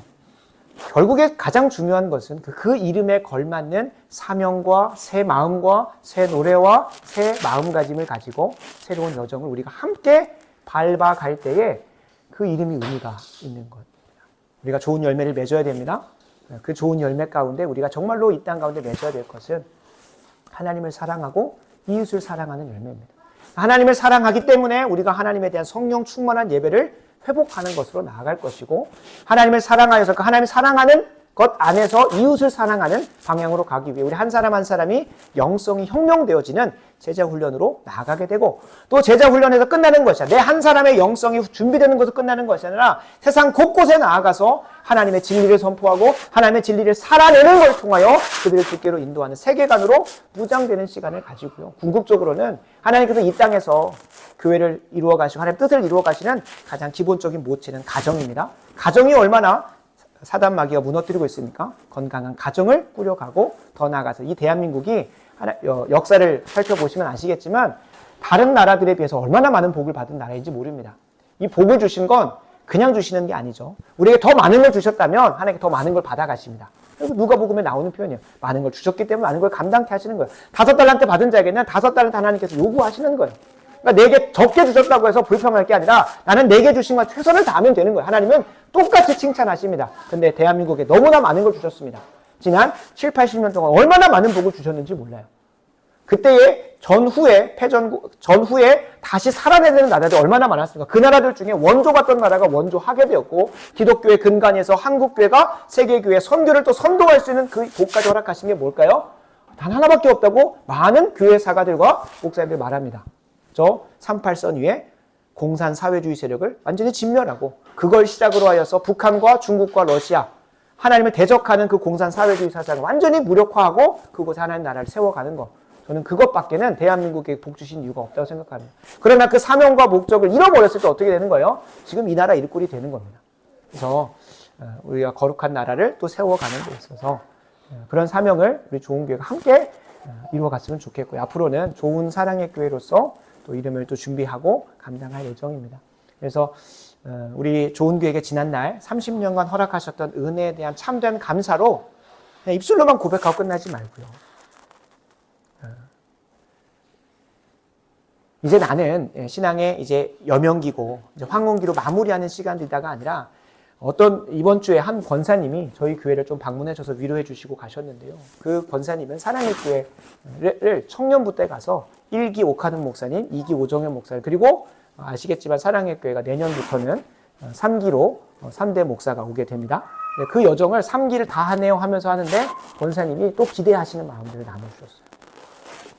결국에 가장 중요한 것은 그 이름에 걸맞는 사명과 새 마음과 새 노래와 새 마음가짐을 가지고 새로운 여정을 우리가 함께 밟아갈 때에 그 이름이 의미가 있는 것입니다. 우리가 좋은 열매를 맺어야 됩니다. 그 좋은 열매 가운데 우리가 정말로 이 땅 가운데 맺어야 될 것은 하나님을 사랑하고 이웃을 사랑하는 열매입니다. 하나님을 사랑하기 때문에 우리가 하나님에 대한 성령 충만한 예배를 회복하는 것으로 나아갈 것이고 하나님을 사랑하여서 그 하나님을 사랑하는 것 안에서 이웃을 사랑하는 방향으로 가기 위해 우리 한 사람 한 사람이 영성이 혁명되어지는 제자 훈련으로 나아가게 되고 또 제자 훈련에서 끝나는 것이 아니라 내 한 사람의 영성이 준비되는 것으로 끝나는 것이 아니라 세상 곳곳에 나아가서 하나님의 진리를 선포하고 하나님의 진리를 살아내는 걸 통하여 그들을 주께로 인도하는 세계관으로 무장되는 시간을 가지고요. 궁극적으로는 하나님께서 이 땅에서 교회를 이루어 가시고 하나님의 뜻을 이루어 가시는 가장 기본적인 모체는 가정입니다. 가정이 얼마나 사단 마귀가 무너뜨리고 있습니까? 건강한 가정을 꾸려가고 더 나아가서 이 대한민국이 역사를 살펴보시면 아시겠지만 다른 나라들에 비해서 얼마나 많은 복을 받은 나라인지 모릅니다. 이 복을 주신 건 그냥 주시는 게 아니죠. 우리에게 더 많은 걸 주셨다면 하나님께 더 많은 걸 받아가십니다. 그래서 누가복음에 나오는 표현이에요. 많은 걸 주셨기 때문에 많은 걸 감당케 하시는 거예요. 5달란트 받은 자에게는 5달란트 하나님께서 요구하시는 거예요. 그러니까 내게 적게 주셨다고 해서 불평할 게 아니라 나는 내게 주신 것 최선을 다하면 되는 거예요. 하나님은 똑같이 칭찬하십니다. 근데 대한민국에 너무나 많은 걸 주셨습니다. 지난 7, 80년 동안 얼마나 많은 복을 주셨는지 몰라요. 그때의 전후에 다시 살아내는 나라들이 얼마나 많았습니까? 그 나라들 중에 원조 같던 나라가 원조하게 되었고 기독교의 근간에서 한국교회가 세계교회 선교를 또 선도할 수 있는 그 복까지 허락하신 게 뭘까요? 단 하나밖에 없다고 많은 교회 사가들과 목사님들 말합니다. 저 38선 위에 공산 사회주의 세력을 완전히 진멸하고 그걸 시작으로 하여서 북한과 중국과 러시아 하나님을 대적하는 그 공산 사회주의 사상을 완전히 무력화하고 그곳에 하나님 나라를 세워가는 것. 저는 그것밖에는 대한민국에 복 주신 이유가 없다고 생각합니다. 그러나 그 사명과 목적을 잃어버렸을 때 어떻게 되는 거예요? 지금 이 나라 일꾼이 되는 겁니다. 그래서 우리가 거룩한 나라를 또 세워가는 데 있어서 그런 사명을 우리 좋은 교회가 함께 이루어갔으면 좋겠고요. 앞으로는 좋은 사랑의 교회로서 또 이름을 또 준비하고 감당할 예정입니다. 그래서 우리 좋은 교회에게 지난날 30년간 허락하셨던 은혜에 대한 참된 감사로 그냥 입술로만 고백하고 끝나지 말고요. 이제 나는 신앙의 이제 여명기고 이제 황혼기로 마무리하는 시간들다가 아니라 이번 주에 한 권사님이 저희 교회를 좀 방문해 주셔서 위로해 주시고 가셨는데요. 그 권사님은 사랑의 교회를 청년부 때 가서 1기 오카는 목사님, 2기 오정현 목사님, 그리고 아시겠지만 사랑의 교회가 내년부터는 3기로 3대 목사가 오게 됩니다. 그 여정을 3기를 다 하네요 하면서 하는데 권사님이 또 기대하시는 마음들을 나눠주셨어요.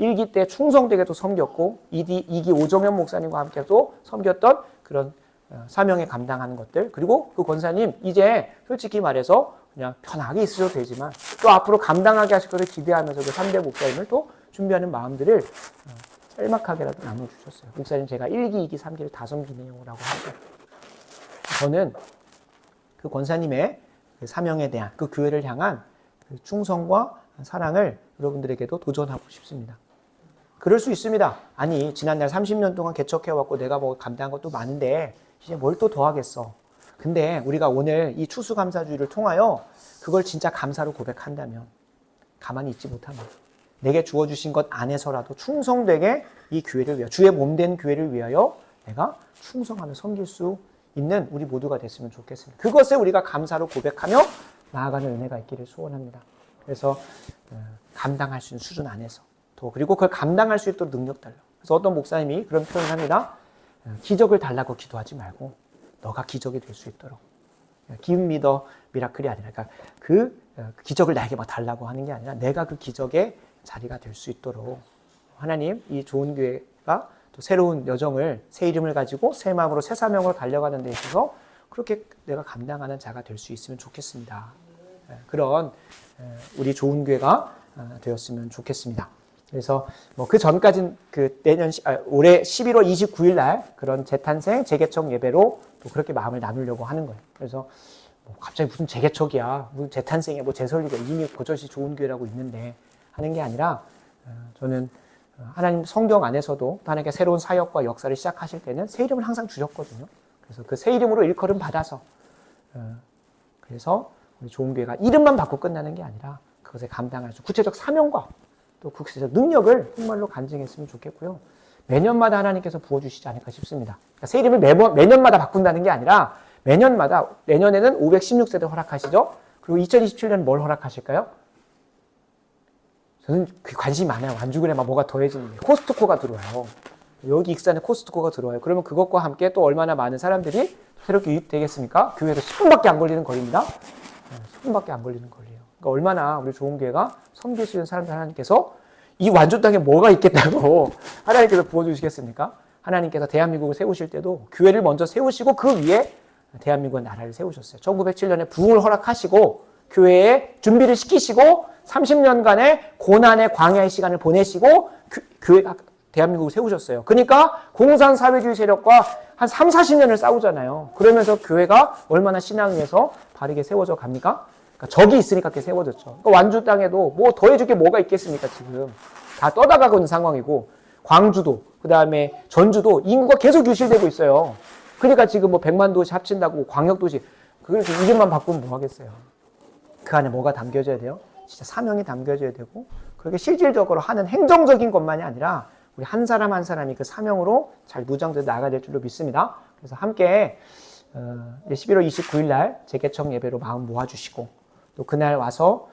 1기 때 충성되게 또 섬겼고 2기 오정현 목사님과 함께 또 섬겼던 그런 사명에 감당하는 것들, 그리고 그 권사님 이제 솔직히 말해서 그냥 편하게 있으셔도 되지만 또 앞으로 감당하게 하실 것을 기대하면서 그 3대 목사님을 또 준비하는 마음들을 짤막하게라도 나눠주셨어요. 목사님 제가 1기, 2기, 3기를 다 섬기네요 라고 하죠. 저는 그 권사님의 그 사명에 대한 그 교회를 향한 그 충성과 사랑을 여러분들에게도 도전하고 싶습니다. 그럴 수 있습니다. 아니 지난날 30년 동안 개척해왔고 내가 뭐 감당한 것도 많은데 이제 뭘 또 더 하겠어. 근데 우리가 오늘 이 추수감사주의를 통하여 그걸 진짜 감사로 고백한다면 가만히 있지 못합니다. 내게 주어주신 것 안에서라도 충성되게 이 교회를 위하여, 주의 몸된 교회를 위하여 내가 충성하며 섬길 수 있는 우리 모두가 됐으면 좋겠습니다. 그것을 우리가 감사로 고백하며 나아가는 은혜가 있기를 소원합니다. 그래서 감당할 수 있는 수준 안에서 또 그리고 그걸 감당할 수 있도록 능력 달라. 그래서 어떤 목사님이 그런 표현을 합니다. 기적을 달라고 기도하지 말고 너가 기적이 될 수 있도록. Give me the miracle이 아니라 그러니까 그 기적을 나에게 막 달라고 하는 게 아니라 내가 그 기적의 자리가 될 수 있도록 하나님 이 좋은 교회가 또 새로운 여정을 새 이름을 가지고 새 마음으로 새 사명으로 달려가는 데 있어서 그렇게 내가 감당하는 자가 될 수 있으면 좋겠습니다. 그런 우리 좋은 교회가 되었으면 좋겠습니다. 그래서 뭐 그 전까진 그 올해 11월 29일 날 그런 재탄생 재개척 예배로 또 그렇게 마음을 나누려고 하는 거예요. 그래서 뭐 갑자기 무슨 재개척이야, 무슨 재탄생이야, 뭐 재설립이야, 이미 고저시 좋은 교회라고 있는데 하는 게 아니라 저는 하나님 성경 안에서도 하나님께 새로운 사역과 역사를 시작하실 때는 새 이름을 항상 주셨거든요. 그래서 그 새 이름으로 일컬음 받아서 그래서 우리 좋은 교회가 이름만 받고 끝나는 게 아니라 그것에 감당할 수 구체적 사명과 또 구체적 능력을 정말로 간증했으면 좋겠고요. 매년마다 하나님께서 부어주시지 않을까 싶습니다. 그러니까 새 이름을 매년마다 바꾼다는 게 아니라 매년마다 내년에는 516세대 허락하시죠. 그리고 2027년은 뭘 허락하실까요? 저는 관심이 많아요. 완주군에 막 뭐가 더해지는 게 코스트코가 들어와요. 여기 익산에 코스트코가 들어와요. 그러면 그것과 함께 또 얼마나 많은 사람들이 새롭게 유입되겠습니까? 교회에서 10분밖에 안 걸리는 거리입니다. 10분밖에 안 걸리는 거리예요. 그러니까 얼마나 우리 좋은 교회가 섬길 수 있는 사람들 하나님께서 이 완주 땅에 뭐가 있겠다고 하나님께서 부어주시겠습니까? 하나님께서 대한민국을 세우실 때도 교회를 먼저 세우시고 그 위에 대한민국의 나라를 세우셨어요. 1907년에 부흥을 허락하시고 교회에 준비를 시키시고 30년간의 고난의 광야의 시간을 보내시고 교회가 대한민국을 세우셨어요. 그러니까 공산사회주의 세력과 한 3, 40년을 싸우잖아요. 그러면서 교회가 얼마나 신앙 위에서 바르게 세워져 갑니까? 그러니까 적이 있으니까 그렇게 세워졌죠. 그러니까 완주 땅에도 뭐 더해줄 게 뭐가 있겠습니까? 지금 다 떠나가고 있는 상황이고 광주도 그 다음에 전주도 인구가 계속 유실되고 있어요. 그러니까 지금 뭐 100만 도시 합친다고 광역도시 그래서 이름만 바꾸면 뭐 하겠어요. 그 안에 뭐가 담겨져야 돼요? 진짜 사명이 담겨져야 되고 그렇게 실질적으로 하는 행정적인 것만이 아니라 우리 한 사람 한 사람이 그 사명으로 잘 무장돼 나가야 될 줄로 믿습니다. 그래서 함께 11월 29일 날 재개척 예배로 마음 모아주시고 또 그날 와서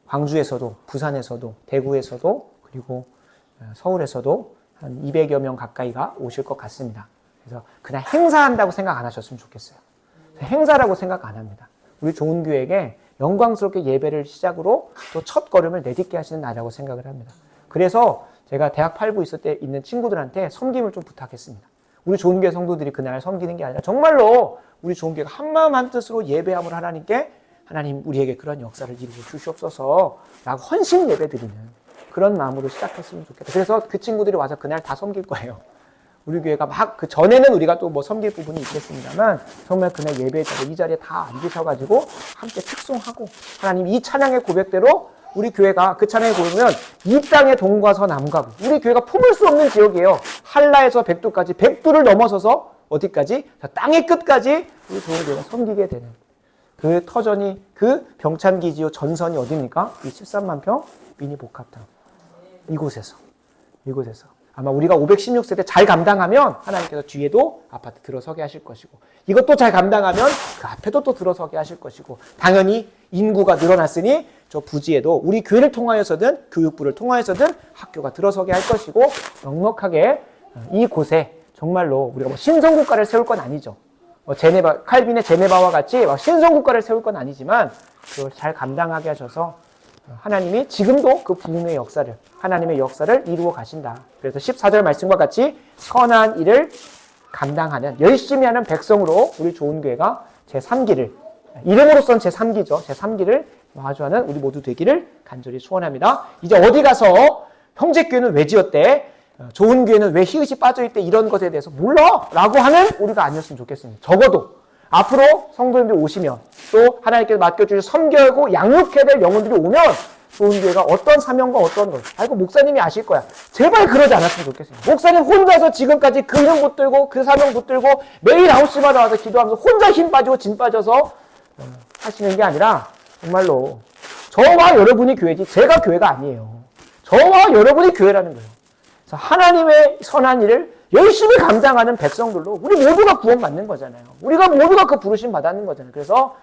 광주에서도 부산에서도 대구에서도 그리고 서울에서도 한 200여 명 가까이가 오실 것 같습니다. 그래서 그날 행사한다고 생각 안 하셨으면 좋겠어요. 행사라고 생각 안 합니다. 우리 좋은 교회에게 영광스럽게 예배를 시작으로 또 첫 걸음을 내딛게 하시는 날이라고 생각을 합니다. 그래서 제가 대학 8부 있을 때 있는 친구들한테 섬김을 좀 부탁했습니다. 우리 좋은 교회 성도들이 그날 섬기는 게 아니라 정말로 우리 좋은 교회가 한마음 한뜻으로 예배함을 하나님께 하나님 우리에게 그런 역사를 이루어 주시옵소서 라고 헌신 예배 드리는 그런 마음으로 시작했으면 좋겠다. 그래서 그 친구들이 와서 그날 다 섬길 거예요. 우리 교회가 막 그 전에는 우리가 또 뭐 섬길 부분이 있겠습니다만 정말 그날 예배 자리 이 자리에 다 앉으셔가지고 함께 축송하고 하나님 이 찬양의 고백대로 우리 교회가 그 찬양의 고백이면 이 땅의 동과 서남과 북 우리 교회가 품을 수 없는 지역이에요. 한라에서 백두까지 백두를 넘어서서 어디까지? 땅의 끝까지 우리 좋은 교회가 섬기게 되는 그 터전이 그 병찬기지요 전선이 어디입니까? 이 13만 평 미니 복합당 이곳에서 아마 우리가 516세대 잘 감당하면 하나님께서 뒤에도 아파트 들어서게 하실 것이고 이것도 잘 감당하면 그 앞에도 또 들어서게 하실 것이고 당연히 인구가 늘어났으니 저 부지에도 우리 교회를 통하여서든 교육부를 통하여서든 학교가 들어서게 할 것이고 넉넉하게 이곳에 정말로 우리가 뭐 신성국가를 세울 건 아니죠. 제네바 칼빈의 제네바와 같이 막 신성국가를 세울 건 아니지만 그걸 잘 감당하게 하셔서 하나님이 지금도 그 부흥의 역사를 하나님의 역사를 이루어 가신다. 그래서 14절 말씀과 같이 선한 일을 감당하는 열심히 하는 백성으로 우리 좋은 교회가 제3기를 이름으로선 제3기죠. 제3기를 마주하는 우리 모두 되기를 간절히 소원합니다. 이제 어디 가서 형제교회는 왜 지었대? 좋은 교회는 왜 히읗이 빠져있대? 이런 것에 대해서 몰라! 라고 하는 우리가 아니었으면 좋겠습니다. 적어도 앞으로 성도님들이 오시면 또 하나님께서 맡겨주실 섬겨고 양육해야 될 영혼들이 오면 좋은 교회가 어떤 사명과 어떤 것 아이고 목사님이 아실 거야. 제발 그러지 않았으면 좋겠습니다. 목사님 혼자서 지금까지 그 이름 붙들고 그 사명 붙들고 매일 9시마다 와서 기도하면서 혼자 힘 빠지고 진 빠져서 하시는 게 아니라 정말로 저와 여러분이 교회지 제가 교회가 아니에요. 저와 여러분이 교회라는 거예요. 그래서 하나님의 선한 일을 열심히 감당하는 백성들로 우리 모두가 구원받는 거잖아요. 우리가 모두가 그 부르심 받았는 거잖아요. 그래서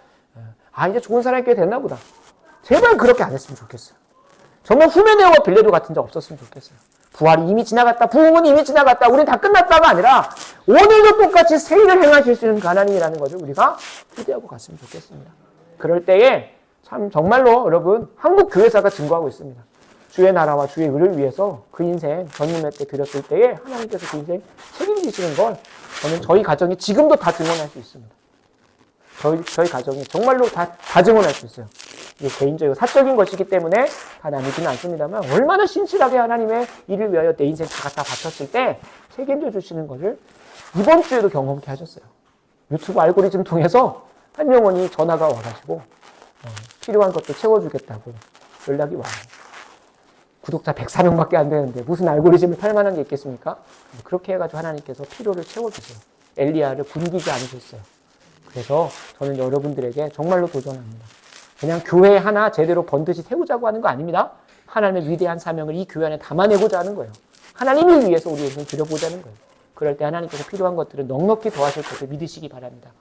이제 좋은 사람의 교회 됐나 보다. 제발 그렇게 안 했으면 좋겠어요. 정말 후메네오와 빌레도 같은 자 없었으면 좋겠어요. 부활이 이미 지나갔다. 부흥은 이미 지나갔다. 우린 다 끝났다가 아니라 오늘도 똑같이 새 일을 행하실 수 있는 하나님이라는 것을 우리가 기대하고 갔으면 좋겠습니다. 그럴 때에 참 정말로 여러분 한국 교회사가 증거하고 있습니다. 주의 나라와 주의 의를 위해서 그 인생 전임회 때 드렸을 때에 하나님께서 그 인생 책임지시는 걸 저는 저희 가정이 지금도 다 증언할 수 있습니다. 저희 가정이 정말로 다 증언할 수 있어요. 이게 개인적이고 사적인 것이기 때문에 다 나누지는 않습니다만 얼마나 신실하게 하나님의 일을 위하여 내 인생 다 갖다 바쳤을 때 책임져 주시는 것을 이번 주에도 경험케 하셨어요. 유튜브 알고리즘 통해서 한 영혼이 전화가 와가지고 필요한 것도 채워주겠다고 연락이 와요. 구독자 104명밖에 안 되는데 무슨 알고리즘을 팔 만한 게 있겠습니까? 그렇게 해가지고 하나님께서 필요를 채워주세요. 엘리야를 굶기지 않으셨어요. 그래서 저는 여러분들에게 정말로 도전합니다. 그냥 교회 하나 제대로 번듯이 세우자고 하는 거 아닙니다. 하나님의 위대한 사명을 이 교회 안에 담아내고자 하는 거예요. 하나님을 위해서 우리 인생 드려보자는 거예요. 그럴 때 하나님께서 필요한 것들을 넉넉히 더하실 것을 믿으시기 바랍니다.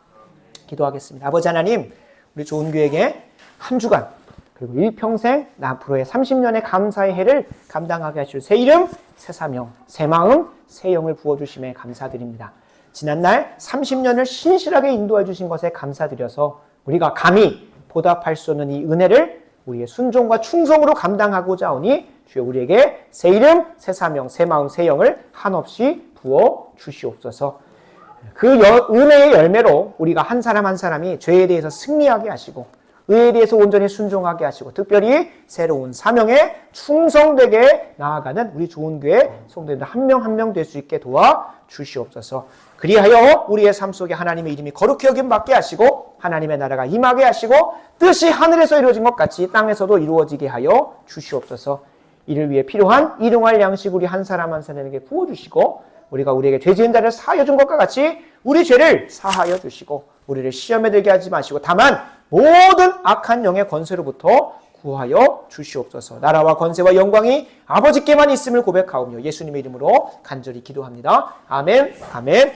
기도하겠습니다. 아버지 하나님, 우리 좋은 교회에게 한 주간 그리고 일평생 앞으로의 30년의 감사의 해를 감당하게 하실 새 이름, 새 사명, 새 마음, 새 영을 부어주심에 감사드립니다. 지난날 30년을 신실하게 인도해 주신 것에 감사드려서 우리가 감히 보답할 수 없는 이 은혜를 우리의 순종과 충성으로 감당하고자 하오니 주여 우리에게 새 이름, 새 사명, 새 마음, 새 영을 한없이 부어 주시옵소서. 그 은혜의 열매로 우리가 한 사람 한 사람이 죄에 대해서 승리하게 하시고 의에 대해서 온전히 순종하게 하시고 특별히 새로운 사명에 충성되게 나아가는 우리 좋은 교회 성도님들 한 명 한 명 될 수 있게 도와 주시옵소서. 그리하여 우리의 삶 속에 하나님의 이름이 거룩히 여김 받게 하시고 하나님의 나라가 임하게 하시고 뜻이 하늘에서 이루어진 것 같이 땅에서도 이루어지게 하여 주시옵소서. 이를 위해 필요한 일용할 양식 우리 한 사람 한 사람에게 부어주시고 우리가 우리에게 죄 지은 자를 사하여 준 것과 같이 우리 죄를 사하여 주시고 우리를 시험에 들게 하지 마시고 다만 모든 악한 영의 권세로부터 구하여 주시옵소서. 나라와 권세와 영광이 아버지께만 있음을 고백하오며 예수님의 이름으로 간절히 기도합니다. 아멘. 아멘.